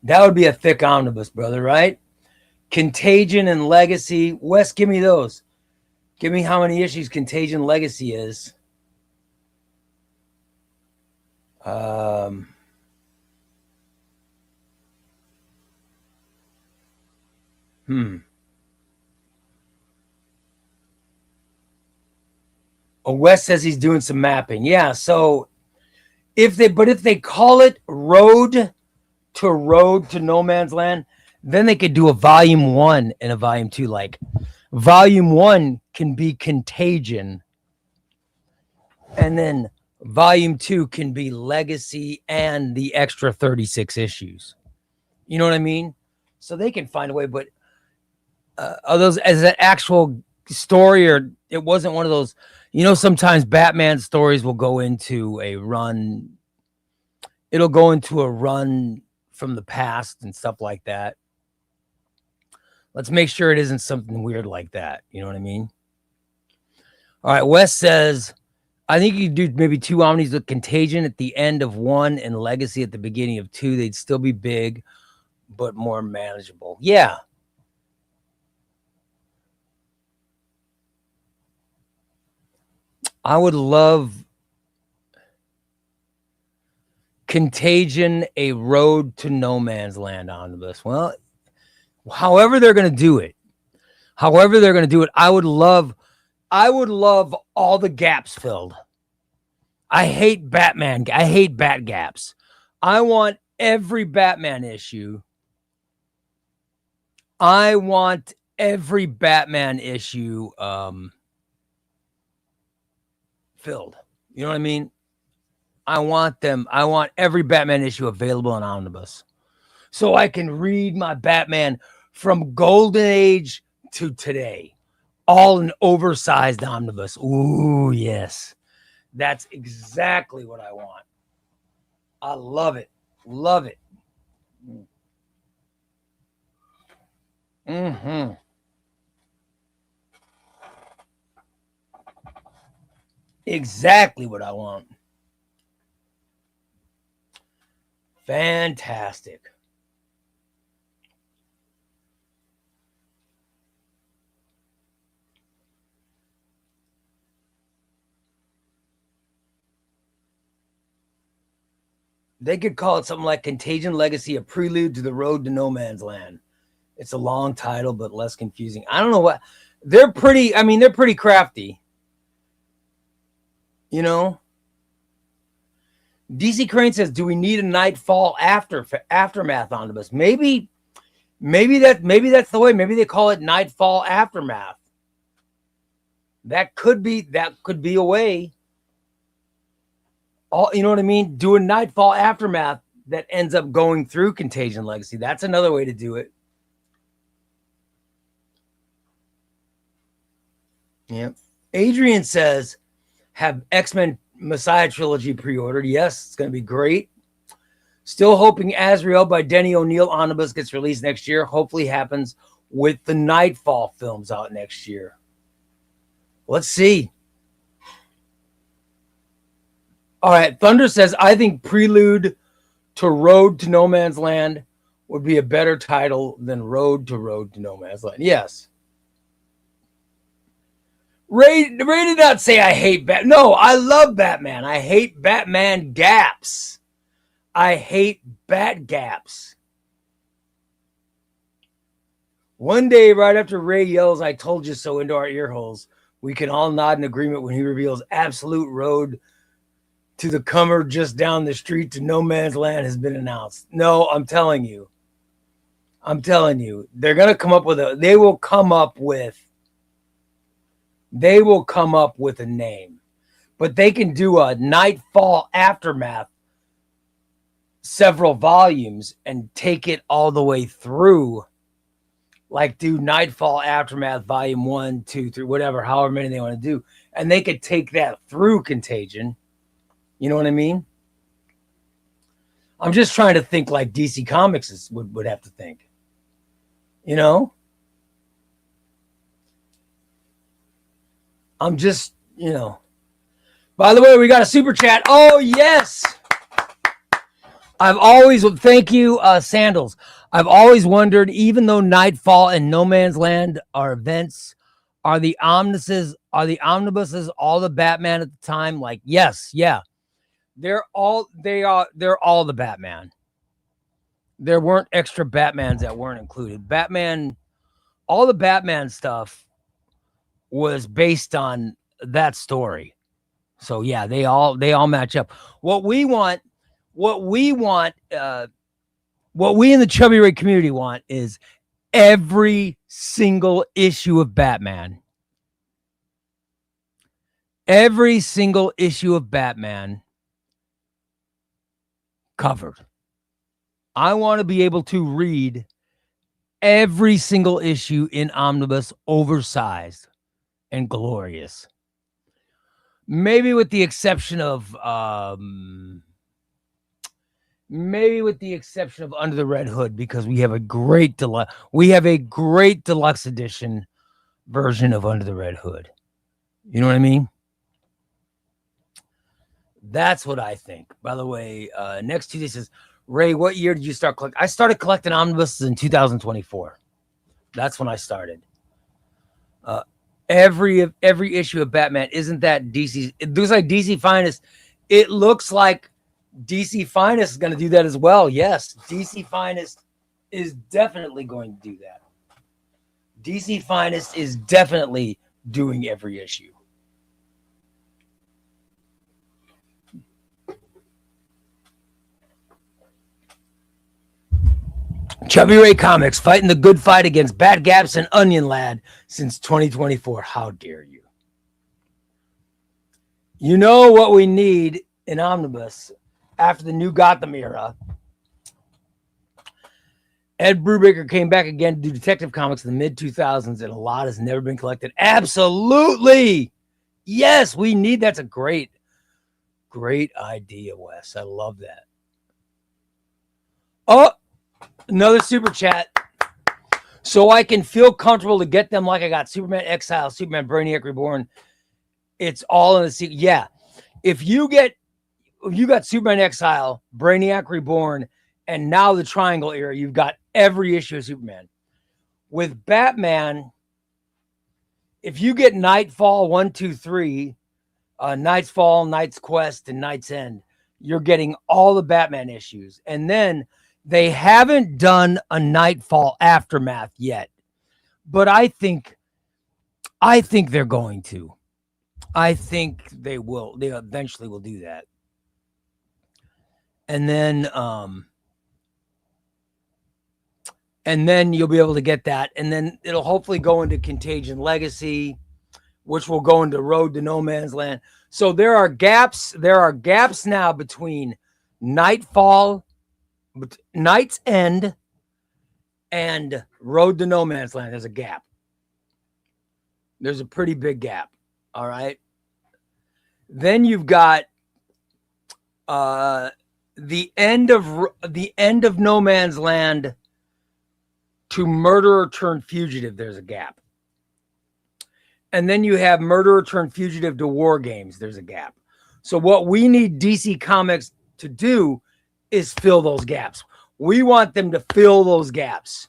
That would be a thick omnibus, brother, right? Contagion and Legacy. Wes, give me those. Give me how many issues Contagion Legacy is. Oh, Wes says he's doing some mapping. Yeah, so if they call it Road to No Man's Land, then they could do a volume 1 and a volume 2. Like volume 1 can be Contagion, and then volume 2 can be Legacy and the extra 36 issues. You know what I mean? So they can find a way, but are those as an actual story, or it wasn't one of those, you know, sometimes Batman stories will go into a run. It'll go into a run from the past and stuff like that. Let's make sure it isn't something weird like that. You know what I mean? All right. Wes says, I think you could do maybe 2 omnis with Contagion at the end of 1 and Legacy at the beginning of 2. They'd still be big, but more manageable. Yeah. I would love Contagion, a Road to No Man's Land omnibus. Well, however they're going to do it, I would love all the gaps filled. I hate Batman. I hate Bat gaps. I want every Batman issue. filled. You know what I mean? I want every Batman issue available in omnibus, so I can read my Batman from Golden Age to today, all in oversized omnibus. Ooh, yes. That's exactly what I want. I love it. Love it. Mm-hmm. Exactly what I want. Fantastic. They could call it something like Contagion Legacy, a prelude to the Road to No Man's Land. It's a long title, but less confusing. I don't know what. They're pretty crafty. You know? DC Crane says, do we need a Nightfall aftermath omnibus? Maybe that's the way. Maybe they call it Nightfall Aftermath. That could be a way. All, you know what I mean? Do a Nightfall Aftermath that ends up going through Contagion Legacy. That's another way to do it. Yeah. Adrian says, have X-Men Messiah trilogy pre-ordered. Yes, it's going to be great. Still hoping Azrael by Denny O'Neil omnibus gets released next year. Hopefully happens with the Nightfall films out next year. Let's see. All right. Thunder says, I think Prelude to Road to No Man's Land would be a better title than Road to No Man's Land. Yes. Ray did not say I hate Batman. No, I love Batman. I hate Batman gaps. I hate bat gaps. One day, right after Ray yells, I told you so into our ear holes, we can all nod in agreement when he reveals absolute road to the comer just down the street to No Man's Land has been announced. No, I'm telling you. They're going to come up with they will come up with a name. But they can do a Nightfall Aftermath, several volumes, and take it all the way through. Like do Nightfall Aftermath volume 1, 2, 3, whatever, however many they want to do. And they could take that through Contagion. You know what I mean? I'm just trying to think like DC Comics would have to think. You know? I'm just, you know. By the way, we got a super chat. Oh, yes. Thank you, Sandals. I've always wondered, even though Nightfall and No Man's Land are events, are the omnibuses all the Batman at the time? Like, yes, yeah. They're all the Batman. There weren't extra Batmans that weren't included. All the Batman stuff was based on that story. So yeah, they all match up. What we in the ChubbyRay community want is every single issue of Batman. Every single issue of Batman covered. I want to be able to read every single issue in omnibus, oversized and glorious. Maybe with the exception of Under the Red Hood, because we have a great deluxe edition version of Under the Red Hood. You know what I mean? That's what I think. By the way, next Tuesday says, Ray, what year did you start collecting? I started collecting omnibuses in 2024. That's when I started. Every issue of Batman, isn't that DC? It looks like DC Finest. It looks like DC Finest is going to do that as well. Yes, DC Finest is definitely going to do that. DC Finest is definitely doing every issue. ChubbyRay Comics fighting the good fight against Bat Gaps and Onion Lad since 2024. How dare you? You know what we need in omnibus after the new Gotham era? Ed Brubaker came back again to do Detective Comics in the mid-2000s, and a lot has never been collected. Absolutely! Yes, we need. That's a great idea, Wes. I love that. Oh, another super chat. So I can feel comfortable to get them like I got Superman Exile, Superman Brainiac Reborn. It's all in the sequel. Yeah. If you got Superman Exile, Brainiac Reborn, and now the Triangle era, you've got every issue of Superman. With Batman, if you get Nightfall 1, 2, 3, Night's Fall, Night's Quest, and Night's End, you're getting all the Batman issues. And then they haven't done a Nightfall Aftermath yet, but I think they're going to. I think they will. They eventually will do that. And then you'll be able to get that. And then it'll hopefully go into Contagion Legacy which will go into Road to No Man's Land. So there are gaps. There are gaps now between Nightfall, Night's End, and Road to No Man's Land. There's a gap. There's a pretty big gap. All right. Then you've got the end of No Man's Land to Murderer Turned Fugitive. There's a gap. And then you have Murderer Turned Fugitive to War Games. There's a gap. So what we need DC Comics to do is fill those gaps. We want them to fill those gaps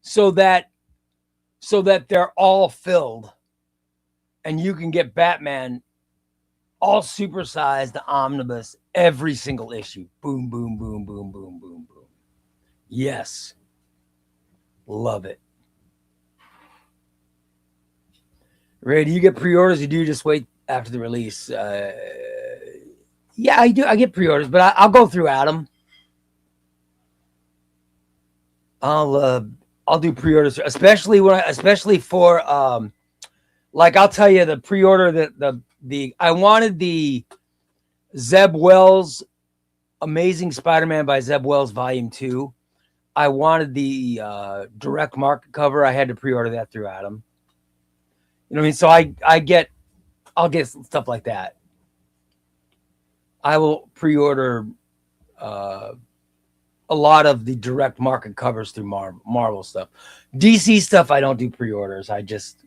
so that they're all filled and you can get Batman all supersized omnibus every single issue. Boom, boom, boom, boom, boom, boom, boom. Yes. Love it. Ray, do you get pre-orders or do you just wait after the release? Yeah, I do. I get pre-orders, but I'll go through Adam. I'll do pre-orders, especially for like I'll tell you the pre-order that I wanted the Zeb Wells Amazing Spider-Man by Zeb Wells Volume 2. I wanted the direct market cover. I had to pre-order that through Adam. You know what I mean? So I'll get stuff like that. I will pre-order a lot of the direct market covers through Marvel stuff. DC stuff, I don't do pre-orders. I just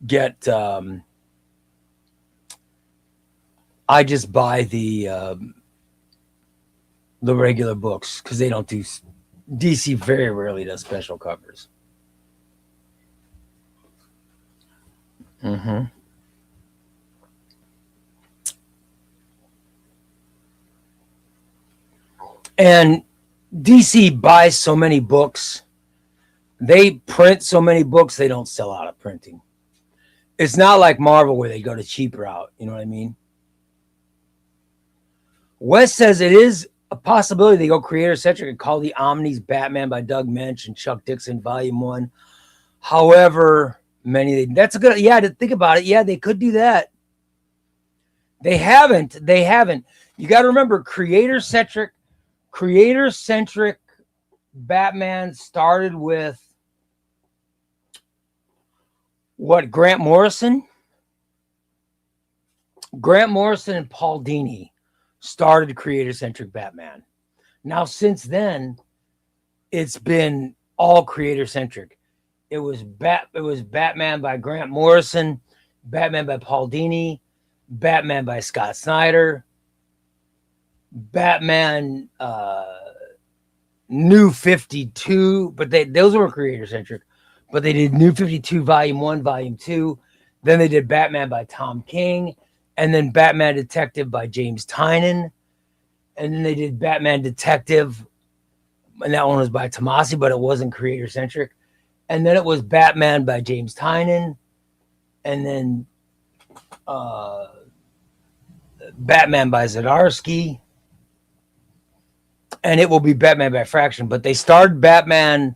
get I just buy the regular books because they don't do DC very rarely does special covers. Mm-hmm. And DC buys so many books. They print so many books, they don't sell out of printing. It's not like Marvel where they go the cheap route. You know what I mean? Wes says it is a possibility they go creator-centric and call the Omnis Batman by Doug Mensch and Chuck Dixon Volume 1. However, that's a good, yeah, to think about it. Yeah, they could do that. They haven't. You got to remember, creator-centric Batman started with what? Grant Morrison and Paul Dini started creator-centric Batman. Now, since then, it's been all creator-centric. It was Batman by Grant Morrison, Batman by Paul Dini, Batman by Scott Snyder, Batman New 52, but those were creator-centric. But they did New 52 Volume 1, Volume 2. Then they did Batman by Tom King. And then Batman Detective by James Tynion. And then they did Batman Detective. And that one was by Tomasi, but it wasn't creator-centric. And then it was Batman by James Tynion. And then Batman by Zdarsky. And it will be Batman by Fraction. But they started Batman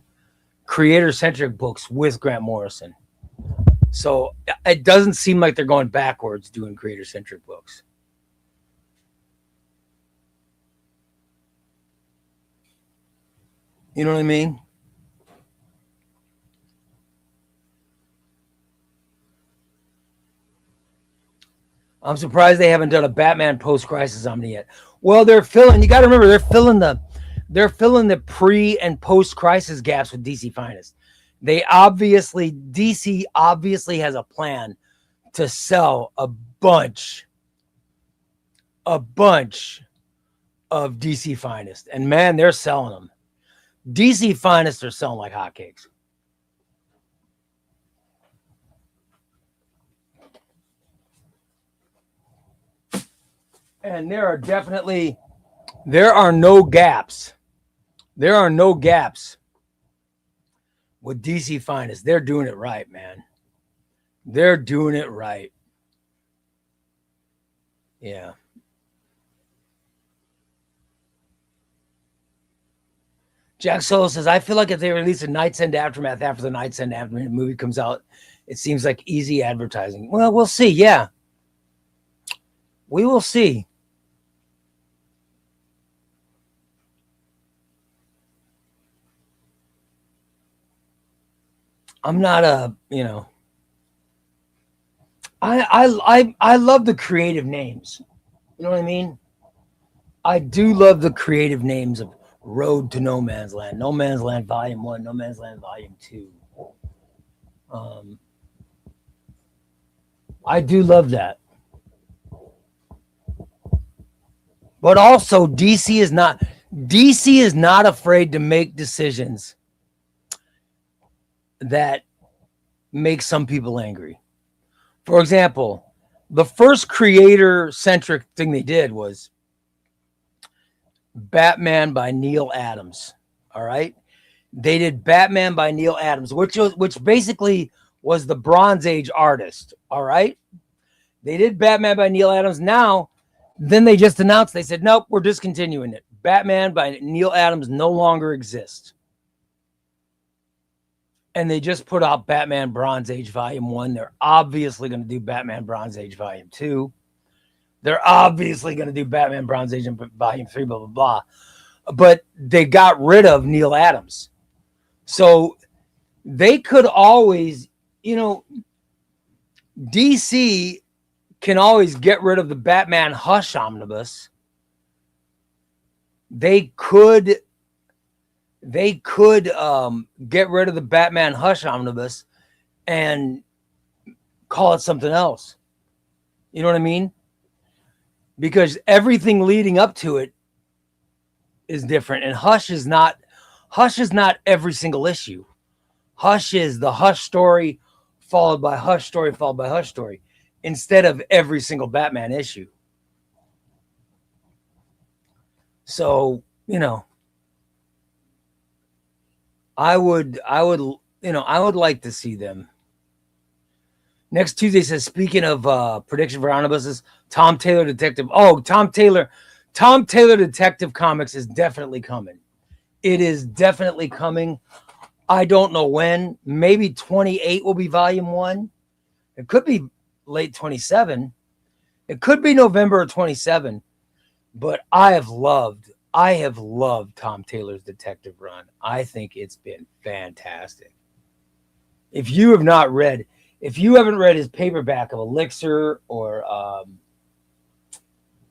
creator-centric books with Grant Morrison. So it doesn't seem like they're going backwards doing creator-centric books. You know what I mean? I'm surprised they haven't done a Batman post-crisis Omni yet. Well, you got to remember, they're filling the pre and post-crisis gaps with DC Finest. DC obviously has a plan to sell a bunch of DC Finest. And man, they're selling them. DC Finest are selling like hotcakes. And there are no gaps. There are no gaps with DC Finest. They're doing it right, man. They're doing it right. Yeah. Jack Solo says, I feel like if they release a Night's End Aftermath after the Night's End Aftermath movie comes out, it seems like easy advertising. Well, we'll see. Yeah. We will see. I'm not a, I love the creative names. You know what I mean? I do love the creative names of Road to No Man's Land, No Man's Land Volume 1, No Man's Land Volume 2. I do love that. But also DC is not afraid to make decisions that make some people angry. For example, the first creator-centric thing they did was Batman by Neil Adams. All right? They did Batman by Neil Adams, which basically was the Bronze Age artist. All right? They did Batman by Neil Adams. Now, then they just announced, they said, nope, we're discontinuing it. Batman by Neil Adams no longer exists. And they just put out Batman Bronze Age Volume 1. They're obviously going to do Batman Bronze Age Volume 2. They're obviously going to do Batman Bronze Age Volume 3, blah, blah, blah. But they got rid of Neil Adams. So they could always, DC can always get rid of the Batman Hush Omnibus. They could get rid of the Batman Hush Omnibus and call it something else. You know what I mean? Because everything leading up to it is different. And Hush is not every single issue. Hush is the Hush story followed by Hush story followed by Hush story instead of every single Batman issue. So, I would like to see them. Next Tuesday says, speaking of prediction for omnibuses, Tom Taylor Detective. Oh, Tom Taylor Detective Comics is definitely coming. It is definitely coming. I don't know when. Maybe 28 will be Volume 1. It could be late 27. It could be November of 27. But I have loved Tom Taylor's Detective Run. I think it's been fantastic. If you haven't read his paperback of Elixir or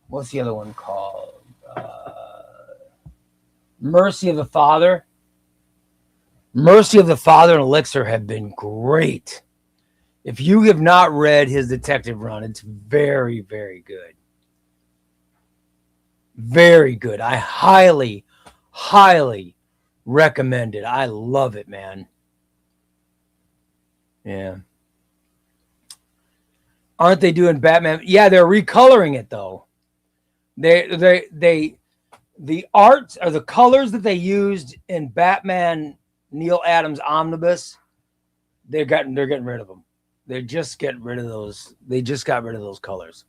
what's the other one called? Mercy of the Father. Mercy of the Father and Elixir have been great. If you have not read his Detective Run, it's very, very good. Very good. I highly, highly recommend it. I love it, man. Yeah. Aren't they doing Batman? Yeah, they're recoloring it though. The art or the colors that they used in Batman Neil Adams Omnibus, they're getting rid of them. They're just getting rid of those. They just got rid of those colors.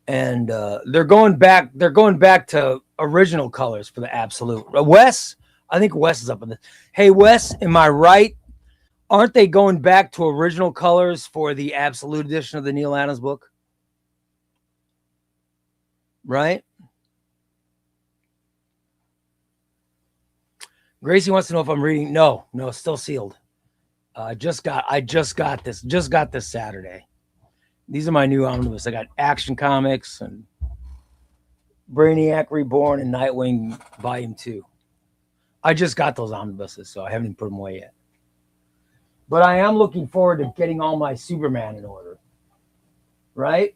And they're going back to original colors for the Absolute. Wes, I think Wes is up on this. Hey, Wes, am I right? Aren't they going back to original colors for the Absolute edition of the Neil Adams book? Right? Gracie wants to know if I'm reading. No, it's still sealed. I just got this Saturday. These are my new omnibus. I got Action Comics and Brainiac Reborn and Nightwing Volume 2. I just got those omnibuses, so I haven't even put them away yet. But I am looking forward to getting all my Superman in order. Right?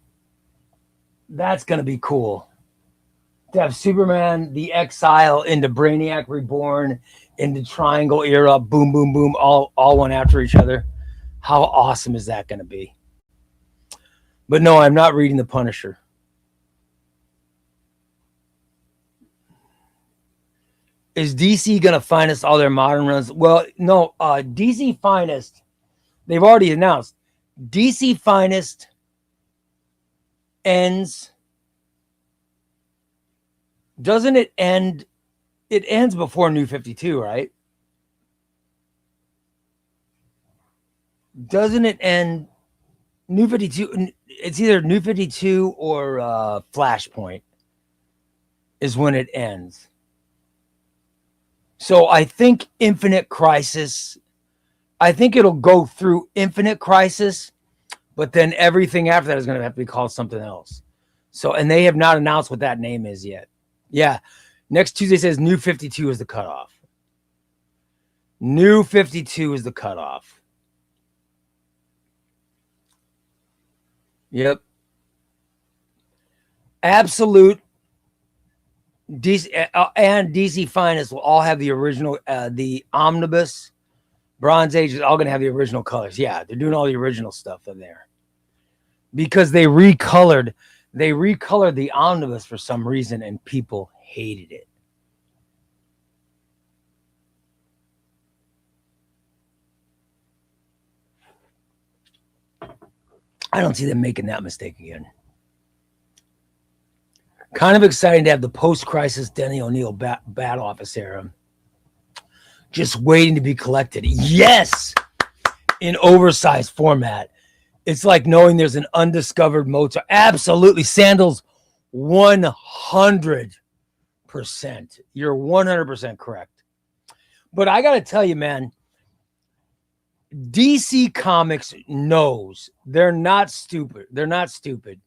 That's going to be cool. To have Superman, the Exile, into Brainiac Reborn, into Triangle Era, boom, boom, boom, all one after each other. How awesome is that going to be? But no, I'm not reading The Punisher. Is DC going to finest all their modern runs? Well, no, DC Finest, they've already announced. DC Finest ends. Doesn't it end it ends before New 52, right? Doesn't it end New 52? It's either New 52 or Flashpoint is when it ends. So I think Infinite Crisis, I think it'll go through Infinite Crisis, but then everything after that is going to have to be called something else. So, and they have not announced what that name is yet. Yeah. Next Tuesday says New 52 is the cutoff. New 52 is the cutoff. Yep. Absolute DC and DC Finest will all have the original, the Omnibus, Bronze Age is all going to have the original colors. Yeah, they're doing all the original stuff in there because they recolored the Omnibus for some reason and people hated it. I don't see them making that mistake again. Kind of exciting to have the post-crisis Denny O'Neil bat office era just waiting to be collected. Yes, in oversized format. It's like knowing there's an undiscovered Mozart. Absolutely, Sandals, 100%. You're 100% correct. But I got to tell you, man, DC Comics knows they're not stupid. They're not stupid.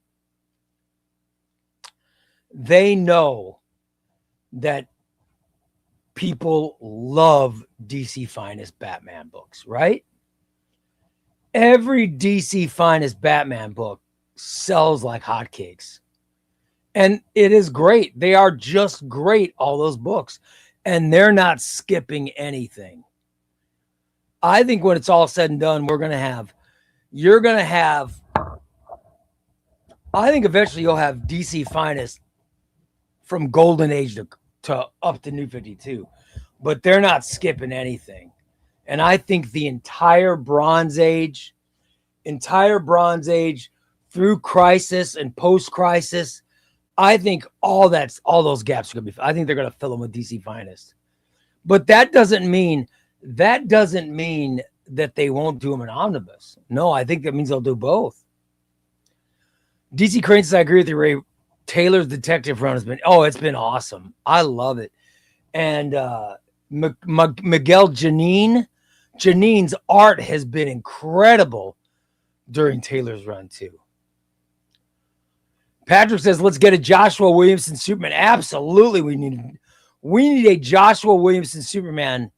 They know that people love DC Finest Batman books, right? Every DC Finest Batman book sells like hotcakes. And it is great. They are just great, all those books. And they're not skipping anything. I think when it's all said and done, I think eventually you'll have DC Finest from Golden Age to up to New 52. But they're not skipping anything. And I think the entire Bronze Age through Crisis and post-Crisis, I think all those gaps are going to be, I think they're going to fill them with DC Finest. But that doesn't mean that they won't do them in Omnibus. No, I think that means they'll do both. DC Crane says, I agree with you, Ray. Taylor's detective run has been, it's been awesome. I love it. And Miguel Janine's art has been incredible during Taylor's run too. Patrick says, let's get a Joshua Williamson Superman. Absolutely. We need a Joshua Williamson Superman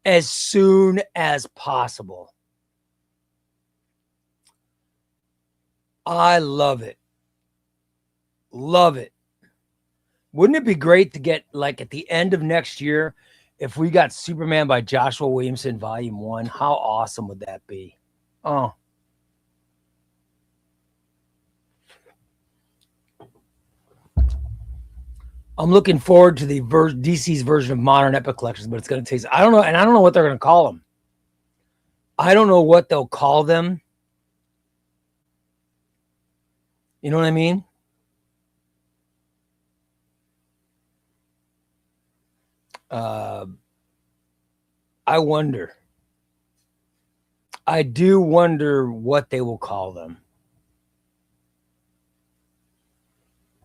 as soon as possible. I love it. Love it. Wouldn't it be great to get, like, at the end of next year, if we got Superman by Joshua Williamson Volume 1? How awesome would that be? Oh. I'm looking forward to the DC's version of Modern Epic Collections, but it's going to taste, I don't know, and I don't know what they're going to call them. I don't know what they'll call them. You know what I mean? I wonder. I do wonder what they will call them.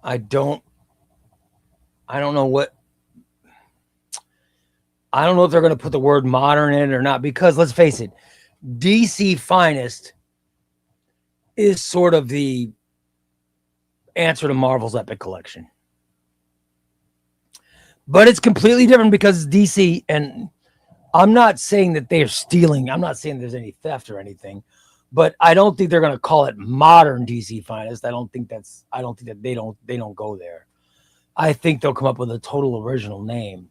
I don't know if they're going to put the word modern in it or not, because let's face it, DC Finest is sort of the answer to Marvel's Epic Collection. But it's completely different because it's DC, and I'm not saying that they're stealing. I'm not saying there's any theft or anything, but I don't think they're going to call it modern DC Finest. I don't think that they don't go there. I think they'll come up with a total original name.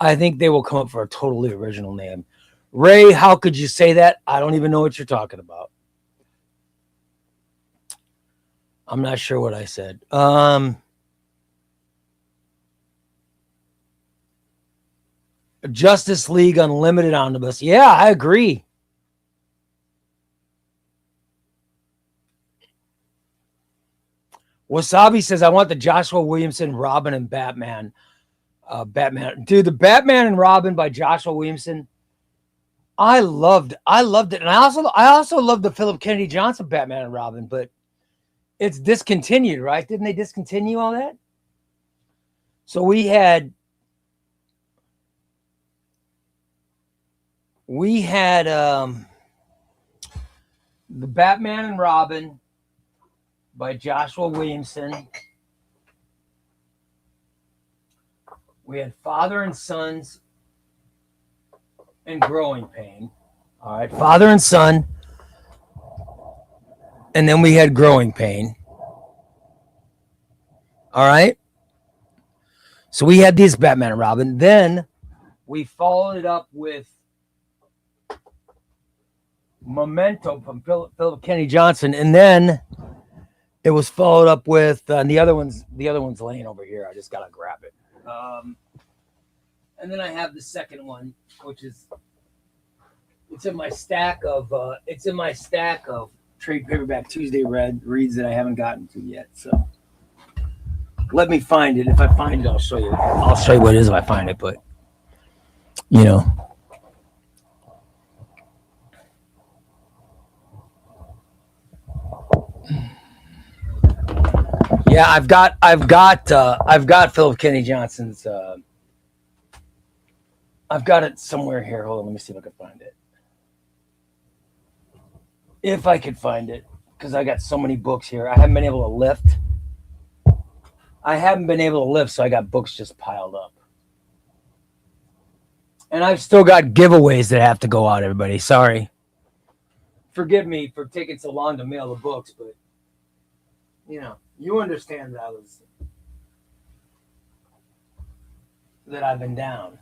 I think they will come up for a totally original name. Ray, how could you say that? I don't even know what you're talking about. I'm not sure what I said. Justice League Unlimited Omnibus. Yeah, I agree. Wasabi says, I want the Joshua Williamson, Robin, and Batman. Batman, dude, the Batman and Robin by Joshua Williamson. I loved it, and I also loved the Philip Kennedy Johnson Batman and Robin, but it's discontinued, right? Didn't they discontinue all that? So we had the Batman and Robin by Joshua Williamson. We had Father and Sons and Growing Pain. All right, Father and Son. And then we had Growing Pain. All right. So we had these Batman and Robin. Then we followed it up with Memento from Philip Kennedy Johnson. And then it was followed up with the other one's laying over here. I just gotta grab it. And then I have the second one, which is it's in my stack of trade paperback Tuesday reads that I haven't gotten to yet. So let me find it. If I find it, I'll show you. I'll show you what it is if I find it. But you know. Yeah, I've got Philip Kennedy Johnson's. I've got it somewhere here. Hold on, let me see if I can find it. If I could find it, because I got so many books here. I haven't been able to lift. So I got books just piled up. And I've still got giveaways that have to go out, everybody. Sorry. Forgive me for taking so long to mail the books, but you know, you understand that I've been down.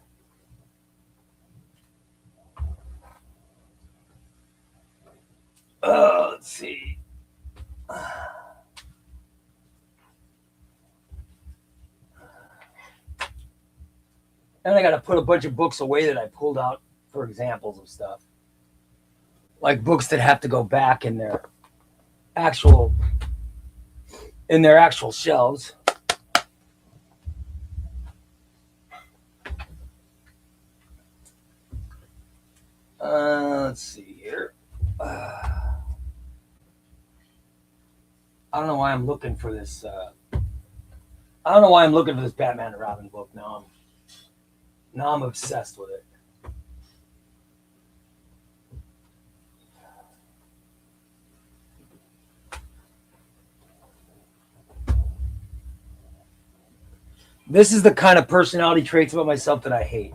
Let's see. And I got to put a bunch of books away that I pulled out for examples of stuff. Like books that have to go back in their actual shelves. Let's see here. I don't know why I'm looking for this. I don't know why I'm looking for this Batman and Robin book. Now I'm obsessed with it. This is the kind of personality traits about myself that I hate.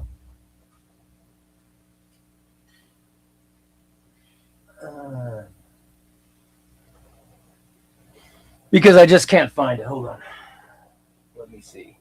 Because I just can't find it. Hold on. Let me see.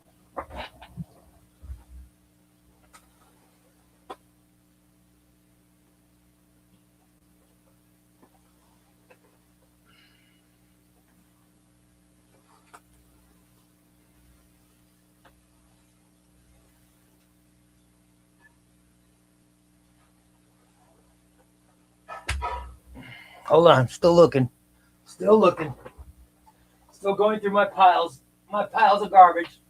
Hold on. I'm still looking. Still going through my piles of garbage.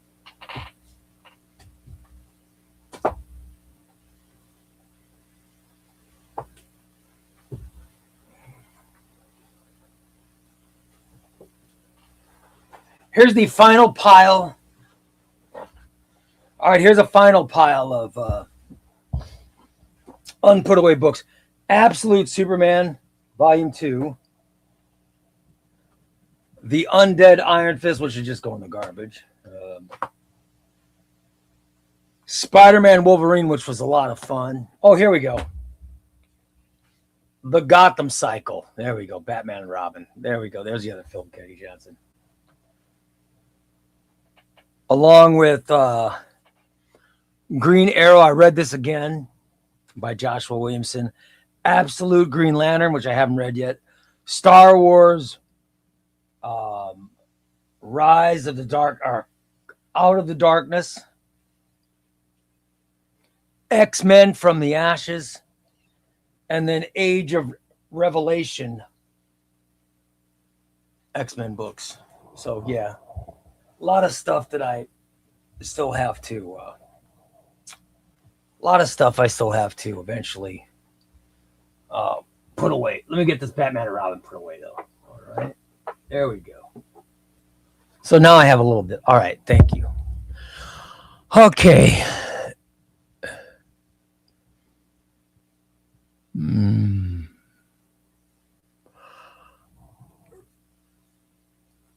Here's the final pile. All right, here's a final pile of unput away books. Absolute Superman, Volume 2. The Undead Iron Fist, which should just go in the garbage. Spider-Man Wolverine, which was a lot of fun. Oh, here we go. The Gotham Cycle. There we go. Batman and Robin. There we go. There's the other Philip Kennedy Johnson. Along with Green Arrow. I read this again by Joshua Williamson. Absolute Green Lantern, which I haven't read yet. Star Wars. Rise of the Dark, or Out of the Darkness. X-Men From the Ashes. And then Age of Revelation. X-Men books. So, yeah. A lot of stuff that I still have to A lot of stuff I still have to eventually put away. Let me get this Batman and Robin put away though. All right, there we go. So now I have a little bit. All right, thank you. Okay.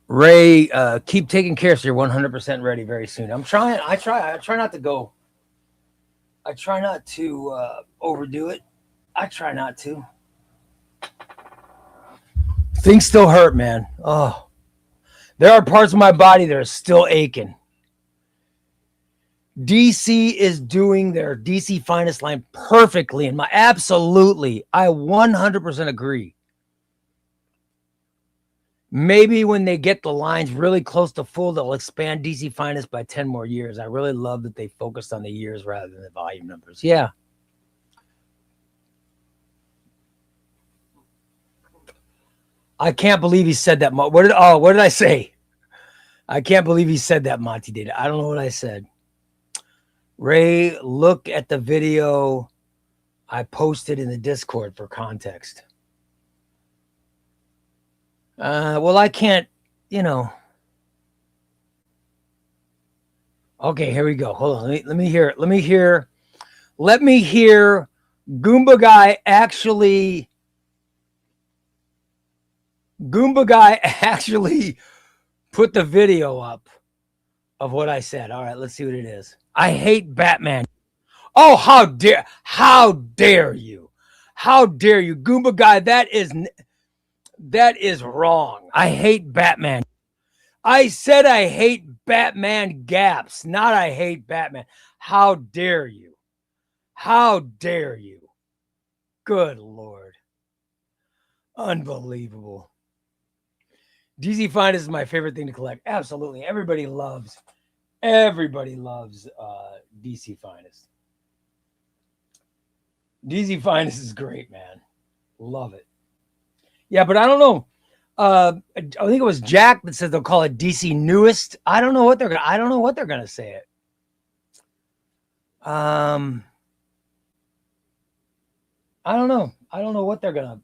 Ray, keep taking care so you're 100% ready very soon. I'm trying. I try not to go. I try not to overdo it. I try not to. Things still hurt, man. Oh, there are parts of my body that are still aching. DC is doing their DC Finest line perfectly, and absolutely, I 100% agree. Maybe when they get the lines really close to full, they'll expand DC Finest by 10 more years. I really love that they focused on the years rather than the volume numbers. Yeah. I can't believe he said that. What did I say? I can't believe he said that, Monty did. I don't know what I said. Ray, look at the video I posted in the Discord for context. Well, I can't, Okay, here we go. Hold on. Let me hear. Let me hear Goomba Guy actually put the video up of what I said. All right, let's see what it is. I hate Batman. Oh, how dare you? How dare you, Goomba Guy? That is wrong. I hate Batman. I said I hate Batman gaps, not I hate Batman. How dare you? How dare you? Good Lord. Unbelievable. DC Finest is my favorite thing to collect. Absolutely. Everybody loves DC Finest. DC Finest is great, man. Love it. Yeah, but I don't know. I think it was Jack that said they'll call it DC Newest. I don't know what they're gonna say it. I don't know. I don't know what they're gonna.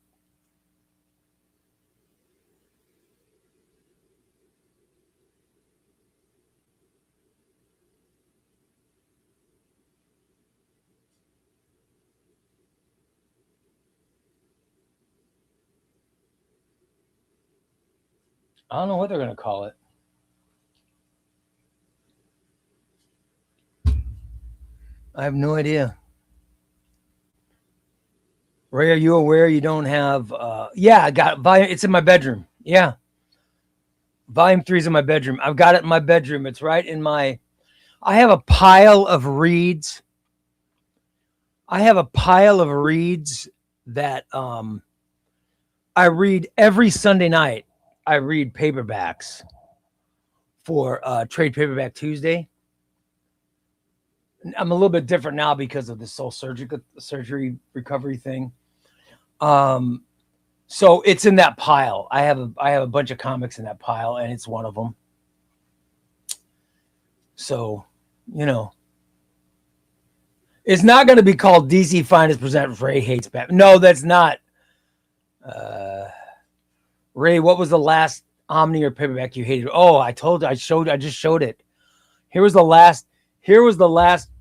I don't know what they're gonna call it. I have no idea. Ray, are you aware you don't have? Yeah, I got volume. It's in my bedroom. Yeah, volume 3 is in my bedroom. I've got it in my bedroom. It's right in my. I have a pile of reads. That I read every Sunday night. I read paperbacks for Trade Paperback Tuesday. I'm a little bit different now because of the soul surgery recovery thing. So it's in that pile. I have a bunch of comics in that pile, and it's one of them. So, it's not going to be called DC Finest Present Ray Hates Batman. No, that's not. Ray, what was the last Omni or paperback you hated? Oh, I just showed it. Here was the last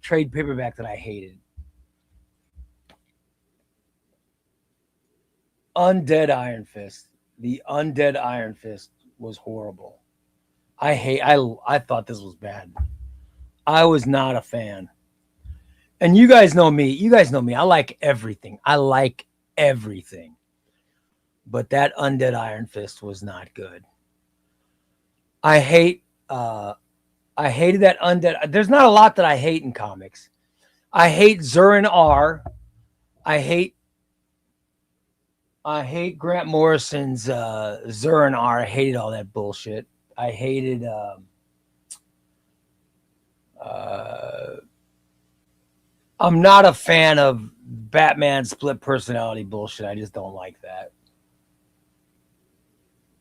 trade paperback that I hated. Undead Iron Fist. The Undead Iron Fist was horrible. I thought this was bad. I was not a fan. And you guys know me. I like everything. But that Undead Iron Fist was not good. I hated that Undead. There's not a lot that I hate in comics. I hate Zurin R. I hate Grant Morrison's Zurin R. I hated all that bullshit. I hated I'm not a fan of Batman split personality bullshit. I just don't like that.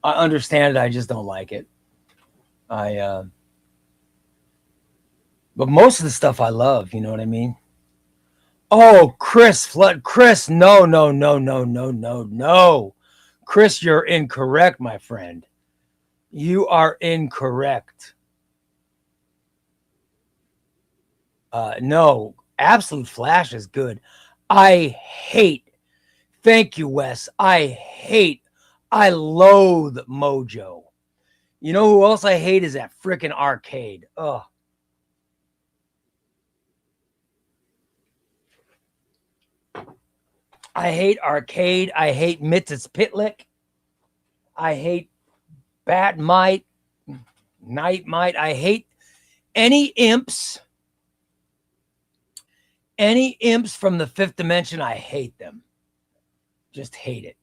I understand it. I just don't like it. But most of the stuff I love, you know what I mean? Oh, Chris Flood. Chris, no, no, no, no, no, no, no. Chris, you're incorrect, my friend. You are incorrect. No, Absolute Flash is good. I hate. Thank you, Wes. I loathe Mojo. You know who else I hate is that freaking Arcade. Ugh. I hate Arcade. I hate Mitz's Pitlick. I hate Bat Might, Night Might. I hate any imps. Any imps from the fifth dimension, I hate them. Just hate it.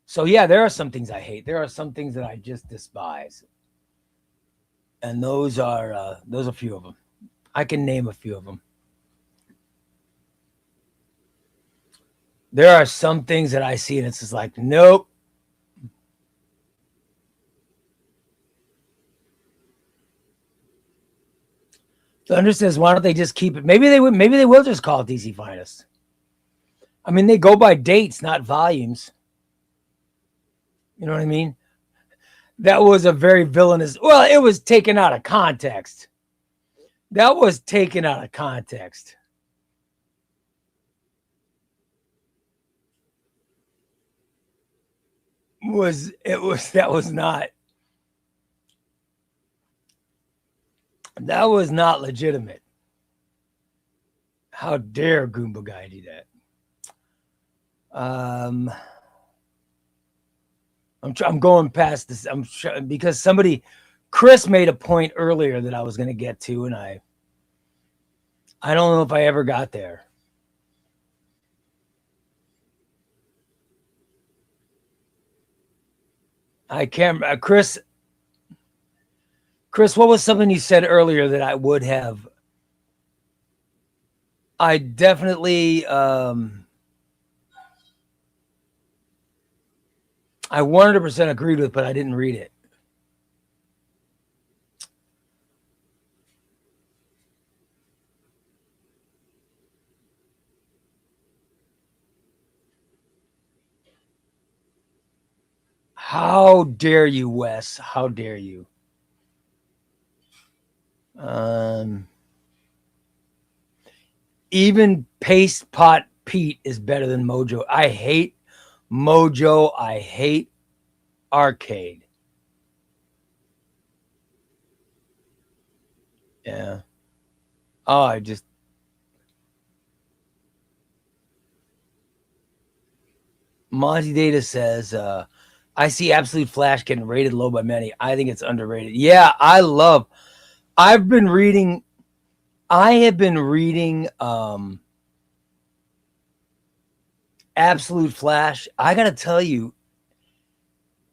So yeah, there are some things I hate. There are some things that I just despise. And those are a few of them. I can name a few of them. There are some things that I see and it's just like, nope. Thunder says, why don't they just keep it? Maybe they would. Maybe they will just call it DC Finest. I mean, they go by dates, not volumes. You know what I mean? That was a very villainous. Well, it was taken out of context. That was taken out of context. That was not legitimate. How dare Goomba Guy do that? I'm going past this. Because Chris made a point earlier that I was going to get to, and I don't know if I ever got there. I can't. Chris, what was something you said earlier that I would have? I definitely. I 100% agreed with, but I didn't read it. How dare you, Wes? How dare you? Even Paste Pot Pete is better than Mojo. I hate Mojo. I hate Arcade. Yeah. Oh, I just. Monty Data says, I see Absolute Flash getting rated low by many. I think it's underrated. Yeah, I have been reading Absolute Flash. I got to tell you,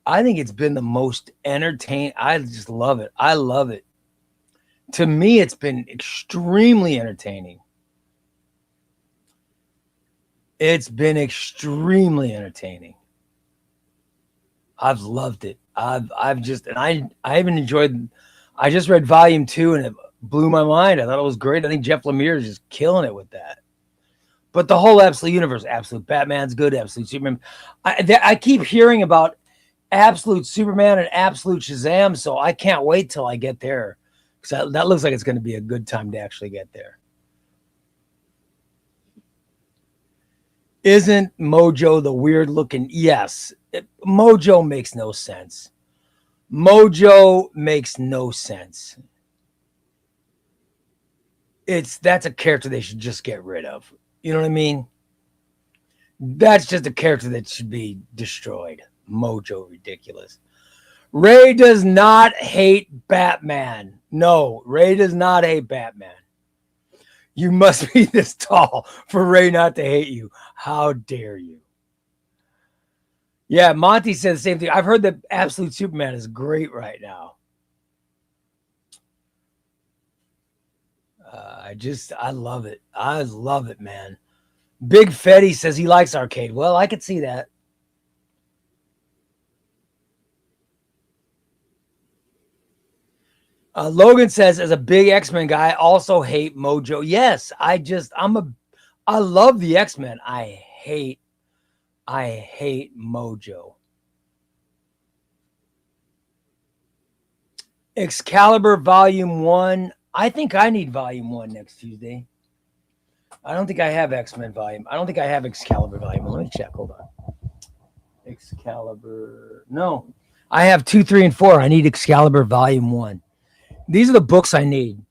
I think it's been the most entertaining. I just love it. I love it. To me, it's been extremely entertaining. It's been extremely entertaining. I've loved it. I haven't enjoyed. I just read volume 2 and it blew my mind. I thought it was great. I think Jeff Lemire is just killing it with that. But the whole Absolute universe, Absolute Batman's good, Absolute Superman. I keep hearing about Absolute Superman and Absolute Shazam, so I can't wait till I get there. Because that looks like it's going to be a good time to actually get there. Isn't Mojo the weird looking? Yes. Mojo makes no sense. Mojo makes no sense. That's a character they should just get rid of. You know what I mean? That's just a character that should be destroyed. Mojo, ridiculous. Ray does not hate Batman. No, Ray does not hate Batman. You must be this tall for Ray not to hate you. How dare you? Yeah, Monty said the same thing. I've heard that Absolute Superman is great right now. I love it. I love it, man. Big Fetty says he likes Arcade. Well, I could see that. Logan says, as a big X-Men guy, I also hate Mojo. Yes, I love the X-Men. I hate Mojo. Excalibur Volume 1. I think I need Volume 1 next Tuesday. I don't think I have X-Men Volume. I don't think I have Excalibur Volume 1. Let me check. Hold on. Excalibur. No. I have 2, 3, and 4. I need Excalibur Volume 1. These are the books I need.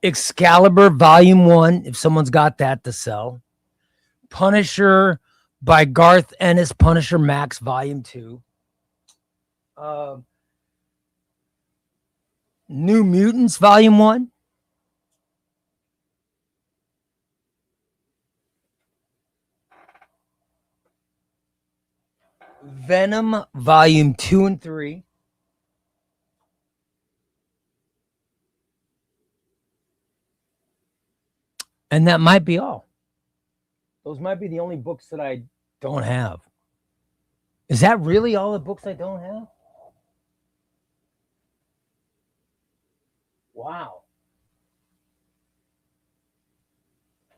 Excalibur Volume 1, if someone's got that to sell. Punisher by Garth Ennis, Punisher Max Volume 2. New Mutants Volume 1. Venom Volume 2 and 3. And that might be all. Those might be the only books that I don't have. Is that really all the books I don't have? Wow.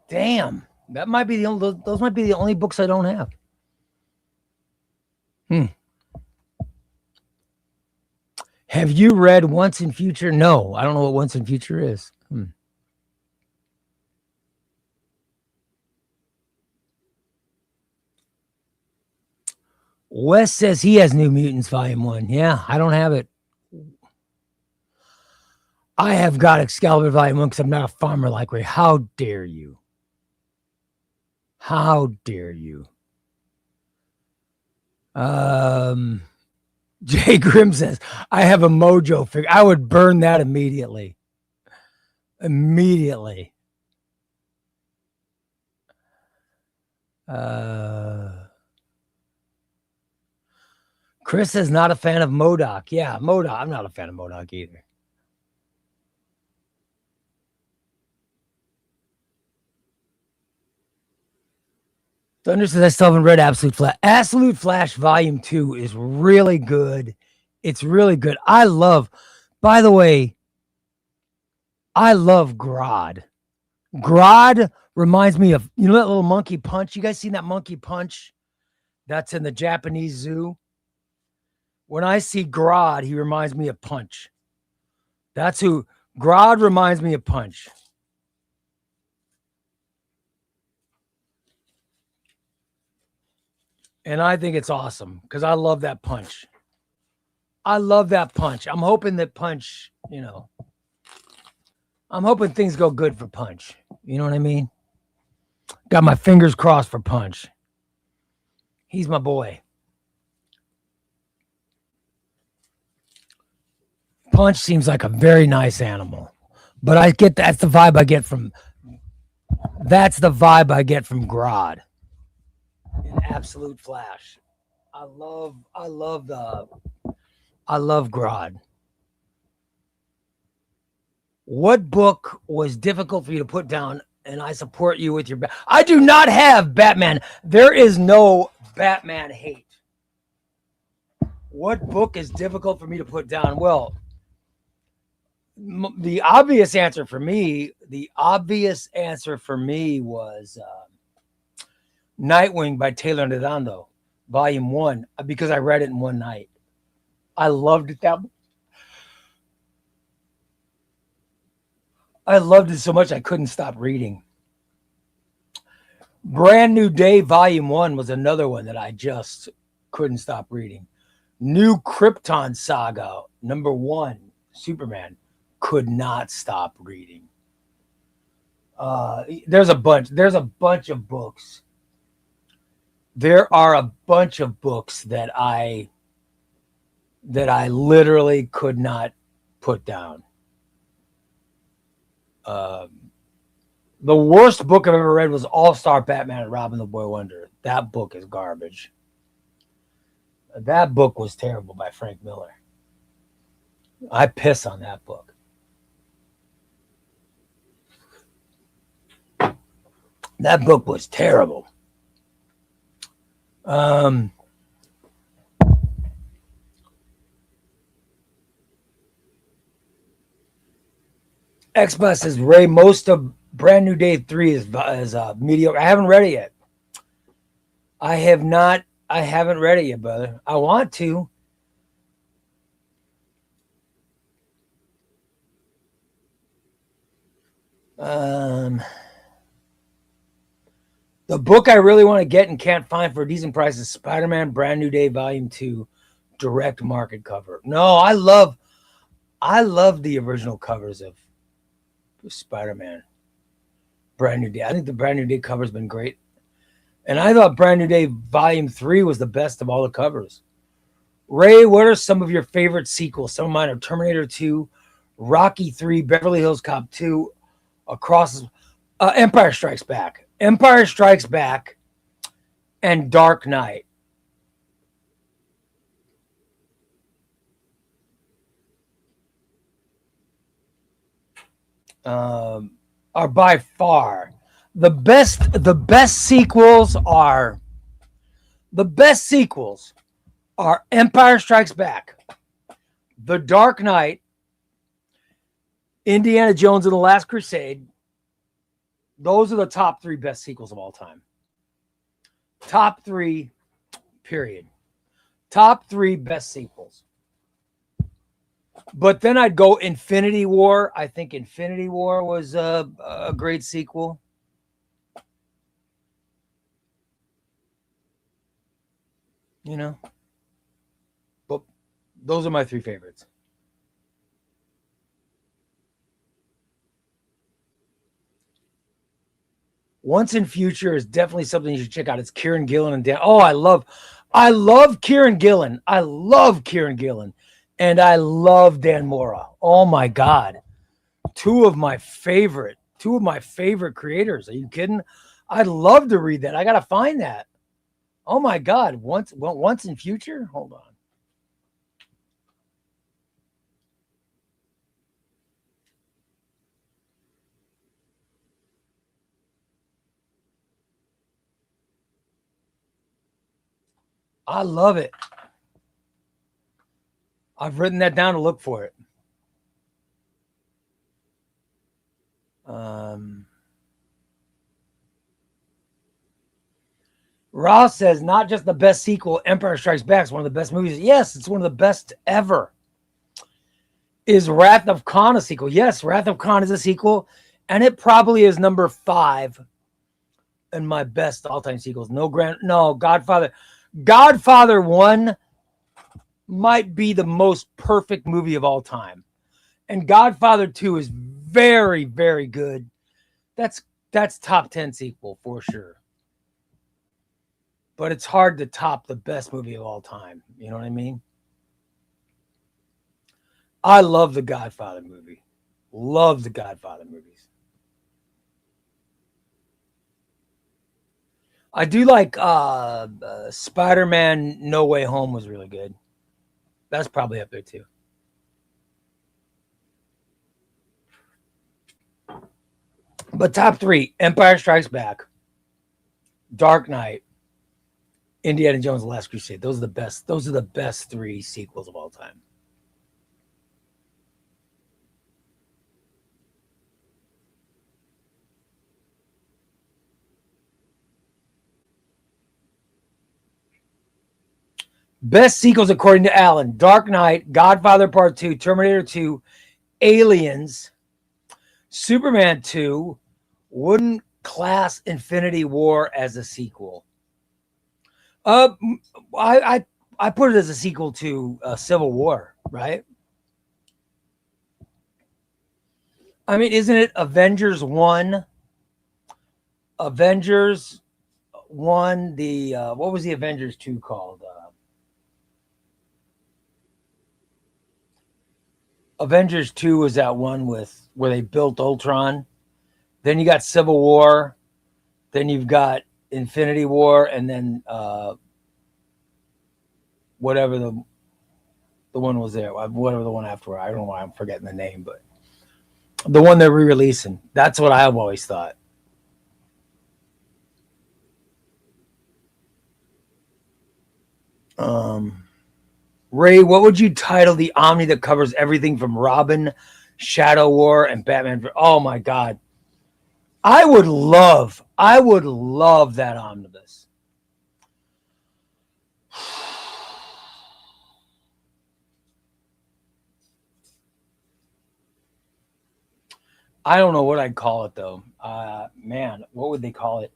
Damn. That might be the only, those might be the only books I don't have. Have you read Once in Future? No, I don't know what Once in Future is. Wes says he has New Mutants Volume 1. Yeah, I don't have it. I have got Excalibur Volume 1 because I'm not a farmer like Ray. How dare you? How dare you? Jay Grimm says, I have a Mojo figure. I would burn that immediately. Immediately. Chris is not a fan of MODOK. Yeah, MODOK. I'm not a fan of MODOK either. Thunder says I still haven't read Absolute Flash. Absolute Flash Volume 2 is really good. It's really good. By the way, I love Grodd. Grodd reminds me of, you know that little monkey punch? You guys seen that monkey punch? That's in the Japanese zoo. When I see Grodd, he reminds me of Punch. That's who Grodd reminds me of Punch. And I think it's awesome because I love that punch. I love that punch. I'm hoping that Punch, I'm hoping things go good for Punch. You know what I mean? Got my fingers crossed for Punch. He's my boy. Punch seems like a very nice animal. But that's the vibe I get from Grodd in Absolute Flash. I love Grodd. What book was difficult for you to put down? And I support you with your I do not have Batman. There is no Batman hate. What book is difficult for me to put down? Well, the obvious answer for me was Nightwing by Taylor Nedando, Volume 1, because I read it in one night. I loved it I loved it so much I couldn't stop reading. Brand New Day, Volume 1 was another one that I just couldn't stop reading. New Krypton Saga, number 1, Superman, could not stop reading. There's a bunch of books. There are a bunch of books that I literally could not put down. The worst book I've ever read was All-Star Batman and Robin the Boy Wonder. That book is garbage. That book was terrible by Frank Miller. I piss on that book. That book was terrible. Xbox says, Ray, most of Brand New Day 3 is mediocre. I haven't read it yet. I haven't read it yet, brother. I want to. The book I really want to get and can't find for a decent price is Spider-Man Brand New Day Volume 2 direct market cover. No, I love the original covers of Spider-Man Brand New Day. I think the Brand New Day cover's been great. And I thought Brand New Day Volume 3 was the best of all the covers. Ray, what are some of your favorite sequels? Some of mine are Terminator 2, Rocky 3, Beverly Hills Cop 2, Empire Strikes Back. Empire Strikes Back and Dark Knight. Are by far the best. The best sequels are Empire Strikes Back, The Dark Knight, Indiana Jones and the Last Crusade. Those are the top 3 best sequels of all time. Top 3, period. Top 3 best sequels. But then I'd go Infinity War. I think Infinity War was a great sequel. You know? But those are my 3 favorites. Once in Future is definitely something you should check out. It's Kieran Gillen and Dan. Oh, I love Kieran Gillen. I love Kieran Gillen. And I love Dan Mora. Oh my God. Two of my favorite creators. Are you kidding? I'd love to read that. I gotta find that. Oh my God. Once in Future? Hold on. I love it. I've written that down to look for it. Ross says, not just the best sequel, Empire Strikes Back is one of the best movies. Yes, it's one of the best ever. Is Wrath of Khan a sequel? Yes, Wrath of Khan is a sequel, and it probably is number 5 in my best all-time sequels. No, Godfather. Godfather 1 might be the most perfect movie of all time. And Godfather 2 is very, very good. That's top 10 sequel for sure. But it's hard to top the best movie of all time. You know what I mean? I love the Godfather movie. Love the Godfather movies. I do like Spider-Man No Way Home was really good. That's probably up there too. But top 3, Empire Strikes Back, Dark Knight, Indiana Jones and the Last Crusade. Those are the best. Those are the best 3 sequels of all time. Best sequels according to Alan: Dark Knight, Godfather Part 2, Terminator 2, Aliens, Superman 2. Wouldn't class Infinity War as a sequel? I put it as a sequel to Civil War, right? I mean, isn't it Avengers 1? Avengers 1, what was the Avengers 2 called? Avengers 2 was that one where they built Ultron. Then you got Civil War. Then you've got Infinity War, and then whatever the one was there, whatever the one after. I don't know why I'm forgetting the name, but the one they're re-releasing. That's what I've always thought. Ray, what would you title the Omni that covers everything from Robin, Shadow War, and Batman. Oh my God. I would love that omnibus. I don't know what I'd call it though. Man, what would they call it?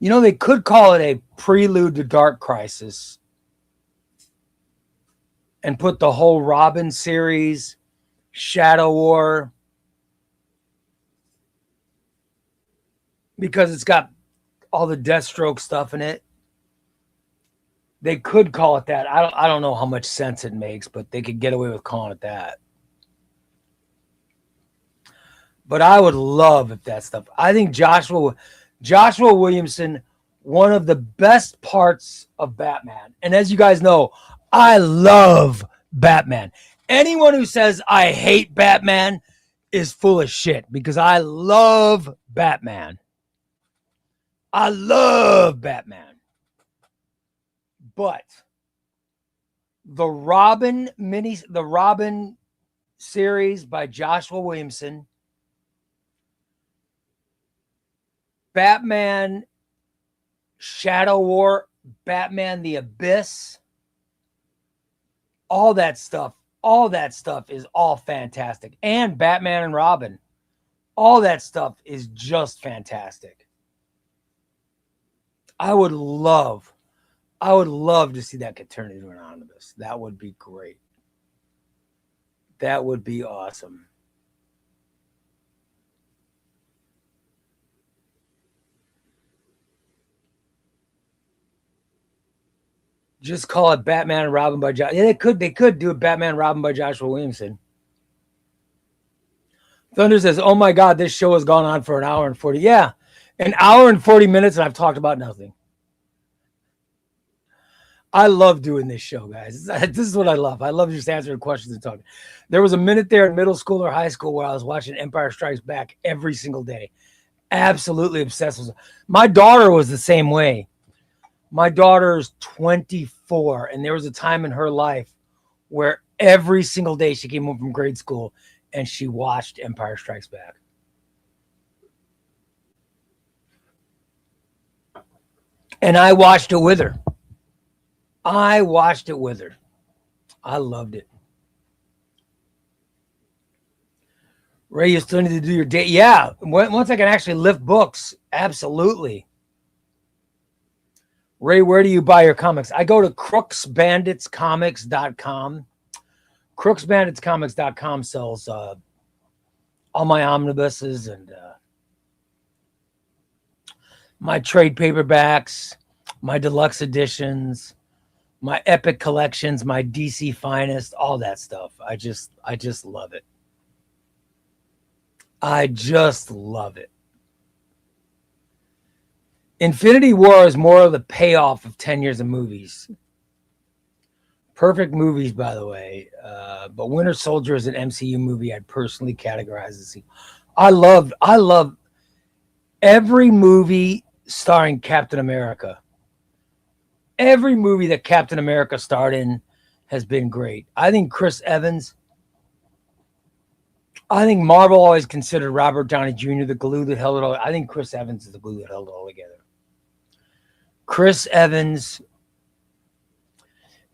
You know, they could call it a prelude to Dark Crisis and put the whole Robin series, Shadow War, because it's got all the Deathstroke stuff in it. They could call it that. I don't know how much sense it makes, but they could get away with calling it that. But I would love if that stuff. I think Joshua Williamson, one of the best parts of Batman. And as you guys know, I love Batman. Anyone who says I hate Batman is full of shit because I love Batman. I love Batman. But the Robin series by Joshua Williamson, Batman Shadow War, Batman the Abyss, all that stuff is all fantastic. And Batman and Robin, all that stuff is just fantastic. I would love to see that get turned into an omnibus. That would be great. That would be awesome. Just call it Batman and Robin by Joshua. Yeah, they could do it Batman and Robin by Joshua Williamson. Thunder says, "Oh my God, this show has gone on for an hour and 40." Yeah, an hour and 40 minutes, and I've talked about nothing. I love doing this show, guys. This is what I love. I love just answering questions and talking. There was a minute there in middle school or high school where I was watching Empire Strikes Back every single day. Absolutely obsessed with it. My daughter was the same way. My daughter's 24, and there was a time in her life where every single day she came home from grade school and she watched Empire Strikes Back. And I watched it with her. I loved it. Ray, you still need to do your day. Yeah, once I can actually lift books, absolutely. Ray, where do you buy your comics? I go to crooksbanditscomics.com. Crooksbanditscomics.com sells all my omnibuses and my trade paperbacks, my deluxe editions, my epic collections, my DC finest, all that stuff. I just love it. I just love it. Infinity War is more of the payoff of 10 years of movies. Perfect movies, by the way. But Winter Soldier is an MCU movie I'd personally categorize as. I love every movie starring Captain America. Every movie that Captain America starred in has been great. I think Marvel always considered Robert Downey Jr. the glue that held it all. I think Chris Evans is the glue that held it all together. Chris Evans.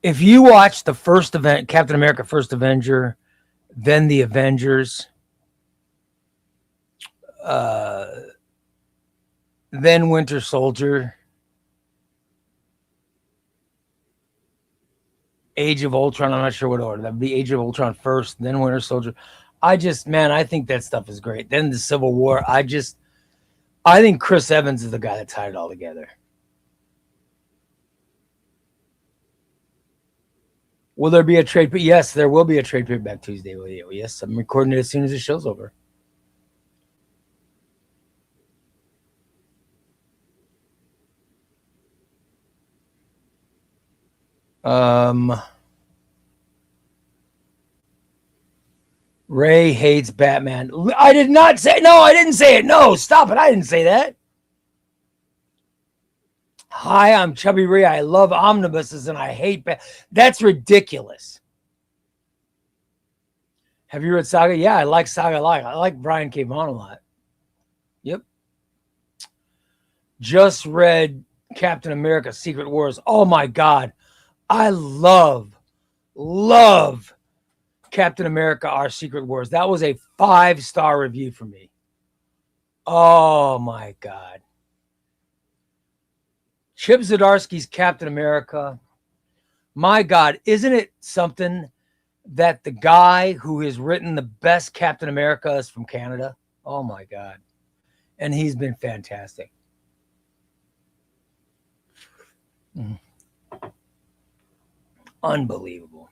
If you watch the first event, Captain America First Avenger, then the Avengers, then Winter Soldier, Age of Ultron, I'm not sure what order. That would be Age of Ultron first, then Winter Soldier. I think that stuff is great. Then the Civil War. I think Chris Evans is the guy that tied it all together. Will there be a trade? Yes, there will be a trade paperback Tuesday with you. Yes, I'm recording it as soon as the show's over. Ray hates Batman. I did not say. No, I didn't say it. No, stop it. I didn't say that. Hi, I'm ChubbyRay. I love omnibuses and I hate that's ridiculous. Have you read Saga? Yeah, I like Saga a lot. I like Brian K. Vaughan a lot. Yep. Just read Captain America Secret Wars. Oh my God. I love Captain America Our Secret Wars. That was a 5-star review for me. Oh my God. Chip Zdarsky's Captain America. My God, isn't it something that the guy who has written the best Captain America is from Canada? Oh my God. And he's been fantastic. Unbelievable.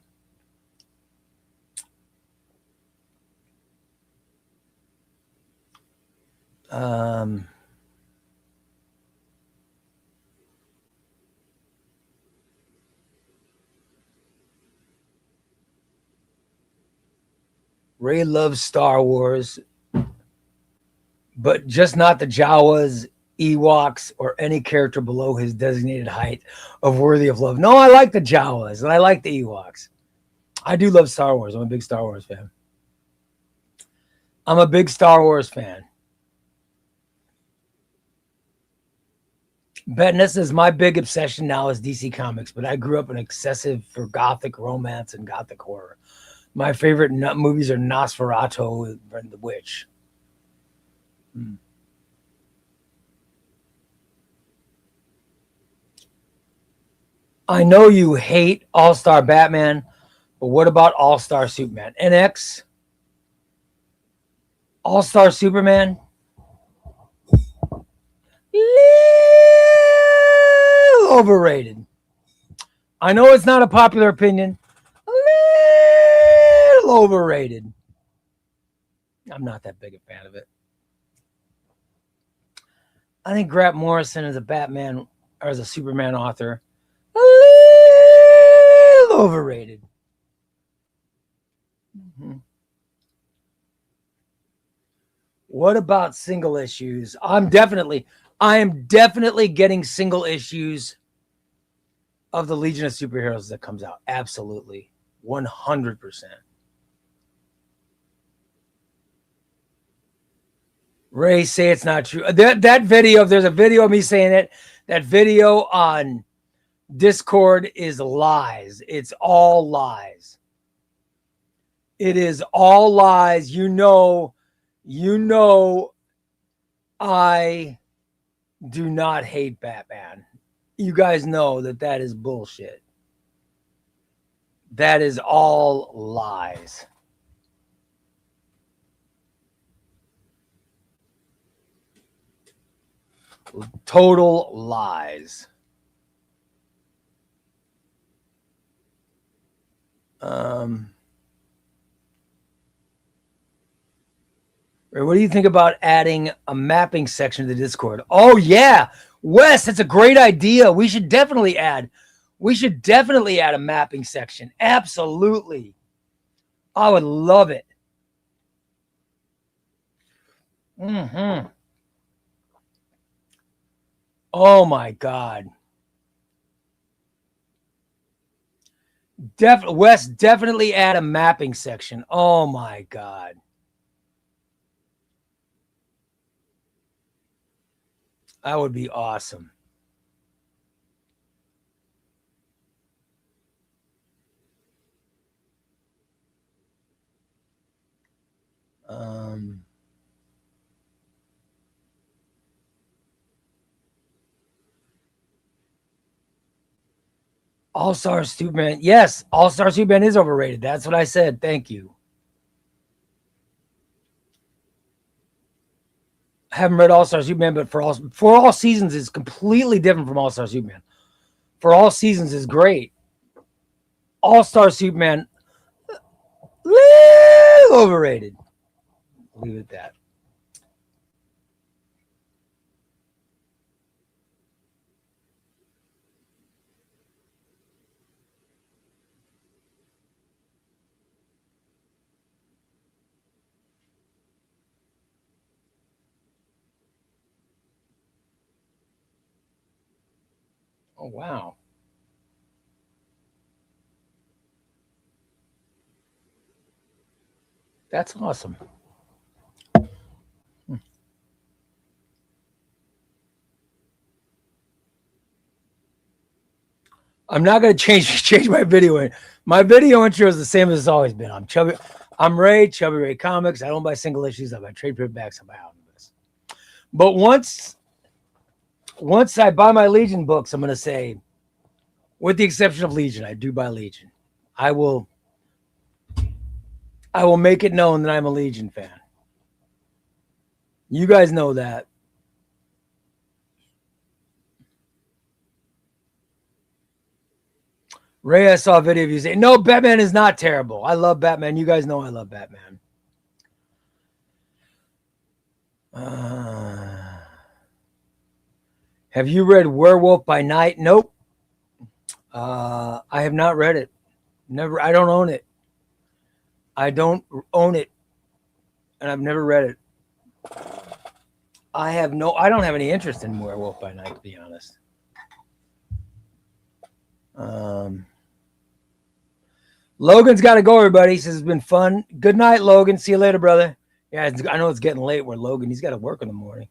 Ray loves Star Wars, but just not the Jawas, Ewoks, or any character below his designated height of worthy of love. No, I like the Jawas and I like the Ewoks. I do love Star Wars. I'm a big Star Wars fan. I'm a big Star Wars fan. Bendis is my big obsession now is DC Comics, but I grew up an excessive for gothic romance and gothic horror. My favorite movies are Nosferatu and The Witch. I know you hate All-Star Batman, but what about All-Star Superman? NX? All-Star Superman? Little overrated. I know it's not a popular opinion. A little overrated. I'm not that big a fan of it. I think Grant Morrison is a Batman or as a Superman author. A little overrated. Mm-hmm. What about single issues? I am definitely getting single issues of the Legion of Superheroes that comes out. Absolutely. 100%. Ray, say it's not true. That video, there's a video of me saying it. That video on Discord is lies. It's all lies. It is all lies. You know, I do not hate Batman. You guys know that is bullshit. That is all lies. Total lies. What do you think about adding a mapping section to the Discord? Oh yeah, Wes, that's a great idea. We should definitely add a mapping section. Absolutely. I would love it. Mm-hmm. Oh my God. Wes, definitely add a mapping section. Oh my God. That would be awesome. All-Star Superman. Yes, All-Star Superman is overrated. That's what I said. Thank you. I haven't read All-Star Superman, but for all seasons is completely different from All-Star Superman. For all seasons is great. All-Star Superman, little overrated. Leave it at that. Oh, wow. That's awesome. I'm not gonna change my video. My video intro is the same as it's always been. I'm Ray, ChubbyRay Comics. I don't buy single issues. I buy trade paperbacks. I buy omnibus. But once I buy my Legion books, I'm gonna say, with the exception of Legion, I do buy Legion. I will make it known that I'm a Legion fan. You guys know that. Ray, I saw a video of you say, no, Batman is not terrible. I love Batman. You guys know I love Batman. Have you read Werewolf by Night? Nope. I have not read it. Never. I don't own it. I don't own it. And I've never read it. I don't have any interest in Werewolf by Night, to be honest. Logan's got to go, everybody. He says it's been fun. Good night, Logan. See you later, brother. Yeah, I know it's getting late where Logan, he's got to work in the morning.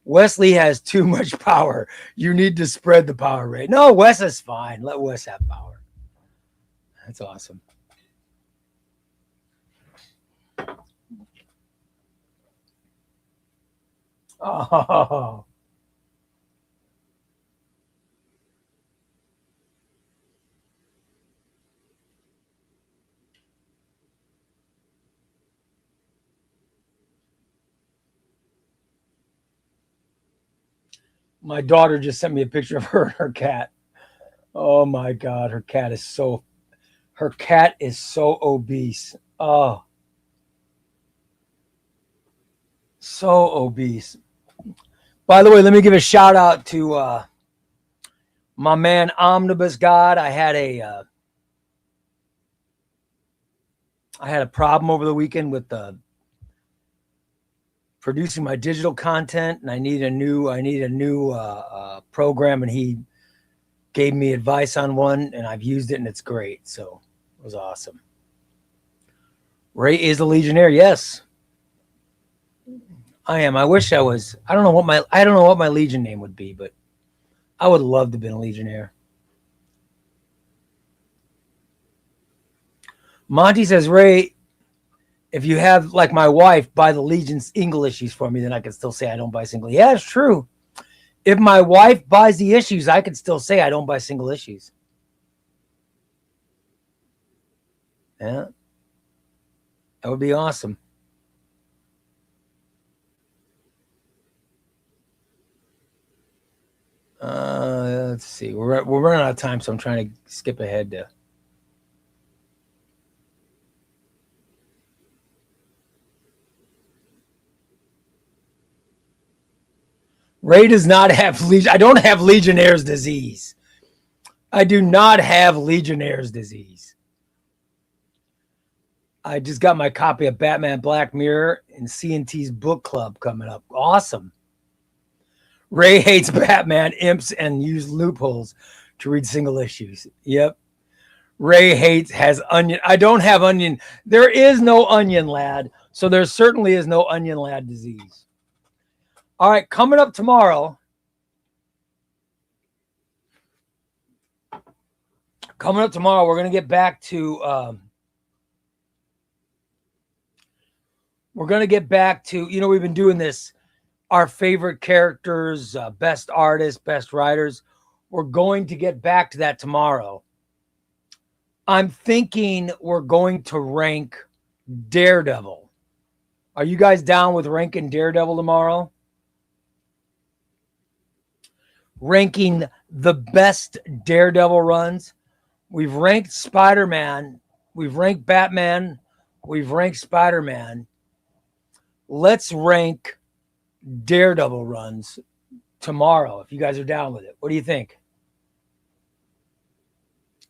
Wesley has too much power. You need to spread the power, Ray. No, Wes is fine. Let Wes have power. That's awesome. Oh. My daughter just sent me a picture of her and her cat. Oh my God, her cat is so obese. Oh, so obese. By the way, let me give a shout out to my man Omnibus God. I had a problem over the weekend with producing my digital content, and I need a new program, and he gave me advice on one, and I've used it, and it's great. So it was awesome. Ray is a Legionnaire. Yes, I am. I wish I was. I don't know what my Legion name would be, but I would love to have been a Legionnaire. Monty says, Ray, if you have, like my wife, buy the Legion's English issues for me, then I can still say I don't buy single. Yeah, it's true. If my wife buys the issues, I can still say I don't buy single issues. Yeah. That would be awesome. Let's see. We're running out of time, so I'm trying to skip ahead to. Ray does not have Legion. I don't have Legionnaire's disease. I do not have Legionnaire's disease. I just got my copy of Batman Black Mirror and C&T's book club coming up. Awesome. Ray hates Batman, imps, and use loopholes to read single issues. Yep. Ray has Onion. I don't have Onion. There is no Onion Lad. So there certainly is no Onion Lad disease. All right, coming up tomorrow. We're going to get back to we've been doing this, our favorite characters, best artists, best writers. We're going to get back to that tomorrow. I'm thinking we're going to rank Daredevil. Are you guys down with ranking Daredevil tomorrow? Ranking the best Daredevil runs. We've ranked Spider-Man. We've ranked Batman. We've ranked Spider-Man. Let's rank Daredevil runs tomorrow, if you guys are down with it. What do you think?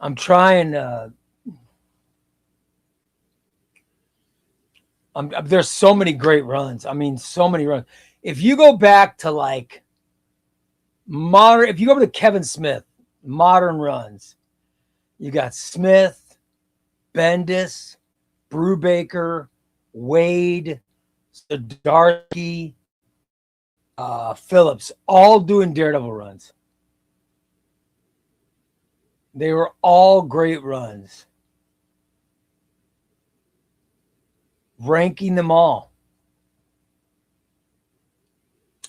I'm trying. There's so many great runs. I mean, so many runs. If you go back to like Modern, if you go over to Kevin Smith, modern runs, you got Smith, Bendis, Brubaker, Wade, Zdarsky, Phillips, all doing Daredevil runs. They were all great runs. Ranking them all.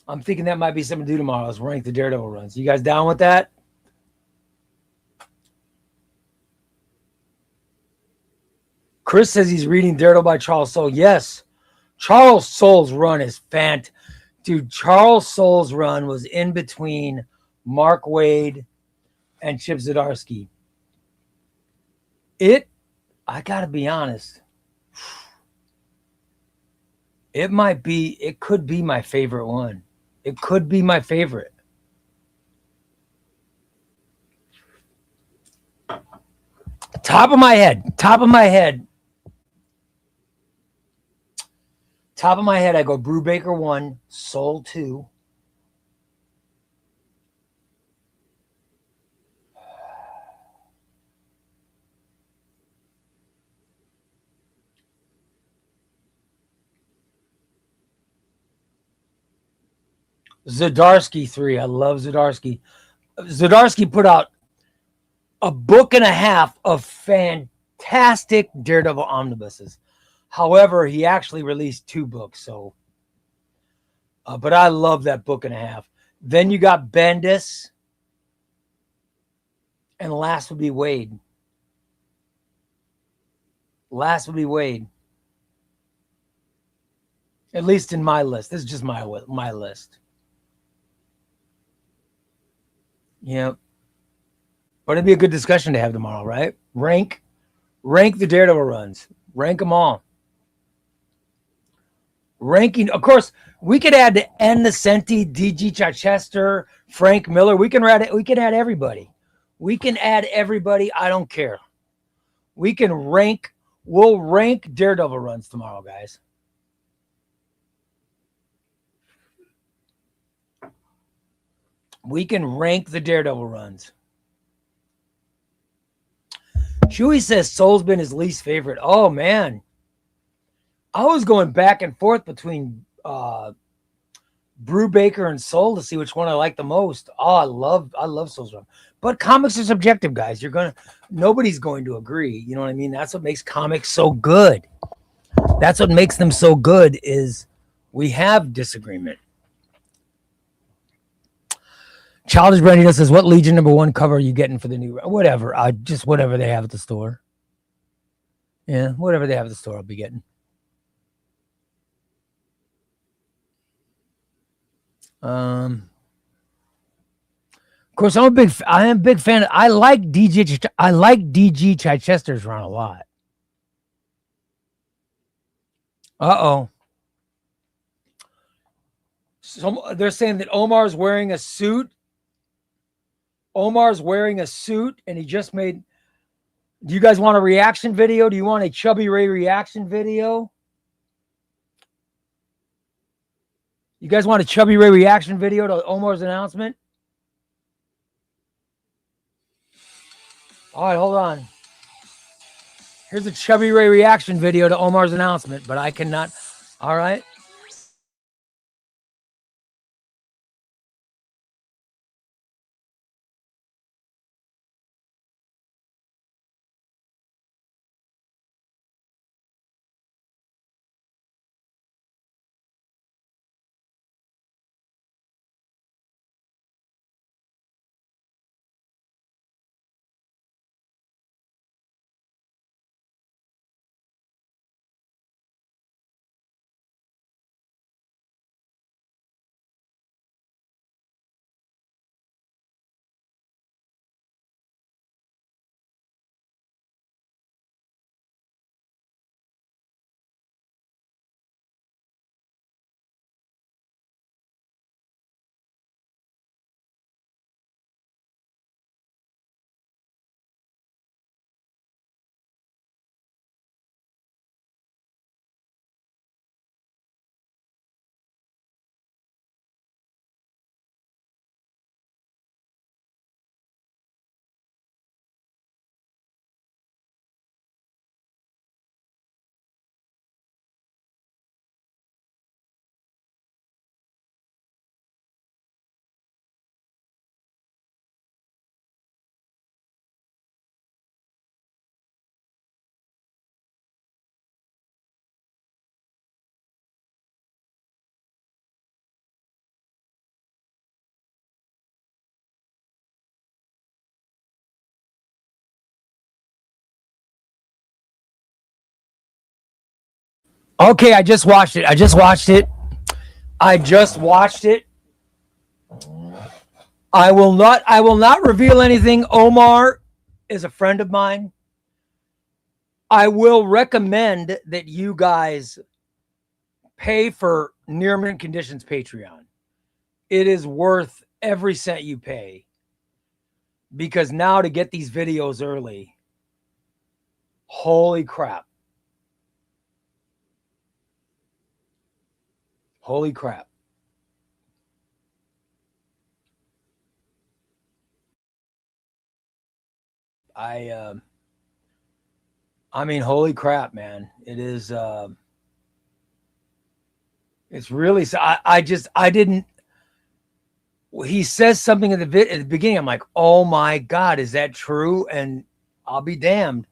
I'm thinking that might be something to do tomorrow is rank the Daredevil runs. You guys down with that? Chris says he's reading Daredevil by Charles Soule. Yes. Charles Soule's run is fantastic. Dude, Charles Soule's run was in between Mark Waid and Chip Zdarsky. I gotta be honest, it could be my favorite one. It could be my favorite. Top of my head, I go Brubaker 1, Soule 2. Zdarsky 3. I love Zdarsky. Zdarsky put out a book and a half of fantastic Daredevil omnibuses. However, he actually released 2 books, so but I love that book and a half. Then you got Bendis, and last would be Wade. At least in my list. This is just my list. Yeah. But it'd be a good discussion to have tomorrow, right? Rank the Daredevil runs. Rank them all. Ranking, of course, we could add N. Nocenti, D.G. Chichester, Frank Miller. We can add everybody. We can add everybody. I don't care. We'll rank Daredevil runs tomorrow, guys. We can rank the Daredevil runs. Chewy says Soule's been his least favorite. Oh, man. I was going back and forth between Brubaker and Soule to see which one I like the most. Oh, I love Soule's run. But comics are subjective, guys. Nobody's going to agree. You know what I mean? That's what makes comics so good. That's what makes them so good is we have disagreement. Childish Brandino says, what Legion #1 cover are you getting for the new? Whatever. Just whatever they have at the store. Yeah, whatever they have at the store, I'll be getting. Of course, I am a big fan. I like DG Chichester's run a lot. Uh-oh. So they're saying that Omar's wearing a suit. And he just made. Do you guys want a reaction video? Do you want a ChubbyRay reaction video? You guys want a ChubbyRay reaction video to Omar's announcement? All right, hold on. Here's a ChubbyRay reaction video to Omar's announcement, but I cannot. All right. Okay, I just watched it. I just watched it. I will not reveal anything. Omar is a friend of mine. I will recommend that you guys pay for Near Mint Conditions Patreon. It is worth every cent you pay, because now to get these videos early, holy crap. Holy crap. I mean, holy crap, man. It is it's really I didn't he says something at the beginning. I'm like, "Oh my god, is that true?" And I'll be damned.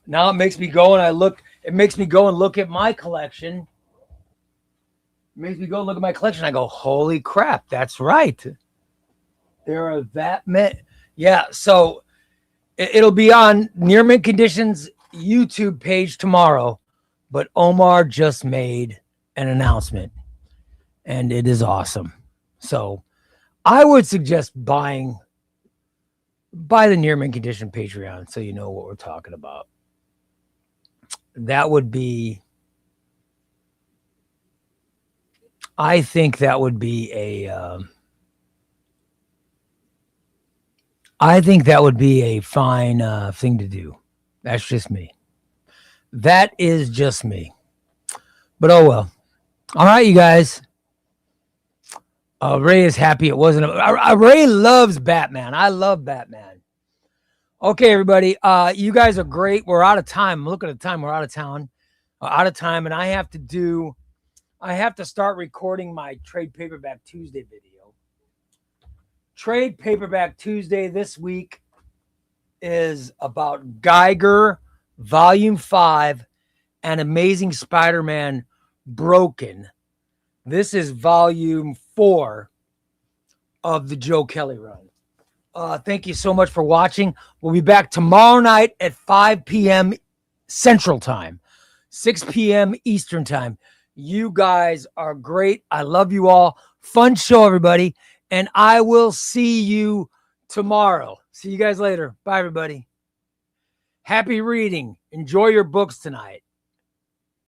Now it makes me go and look at my collection. It makes me go and look at my collection. I go, "Holy crap, that's right. There are that many." Yeah, so it'll be on Near Mint Conditions YouTube page tomorrow, but Omar just made an announcement and it is awesome. So I would suggest buy the Near Mint Condition Patreon so you know what we're talking about. That would be, I think that would be I think that would be a fine thing to do. That's just me. That is just me. But oh well. All right, you guys. Ray is happy it wasn't. Ray loves Batman. I love Batman. Okay, everybody. You guys are great. We're out of time. Look at the time. We're out of town. Out of time, and I have to start recording my Trade Paperback Tuesday video. Trade Paperback Tuesday this week is about Geiger Volume 5 and Amazing Spider-Man Broken. This is Volume 4 of the Joe Kelly run. Thank you so much for watching. We'll be back tomorrow night at 5 p.m. Central Time, 6 p.m. Eastern Time. You guys are great. I love you all. Fun show, everybody. And I will see you tomorrow. See you guys later. Bye, everybody. Happy reading. Enjoy your books tonight.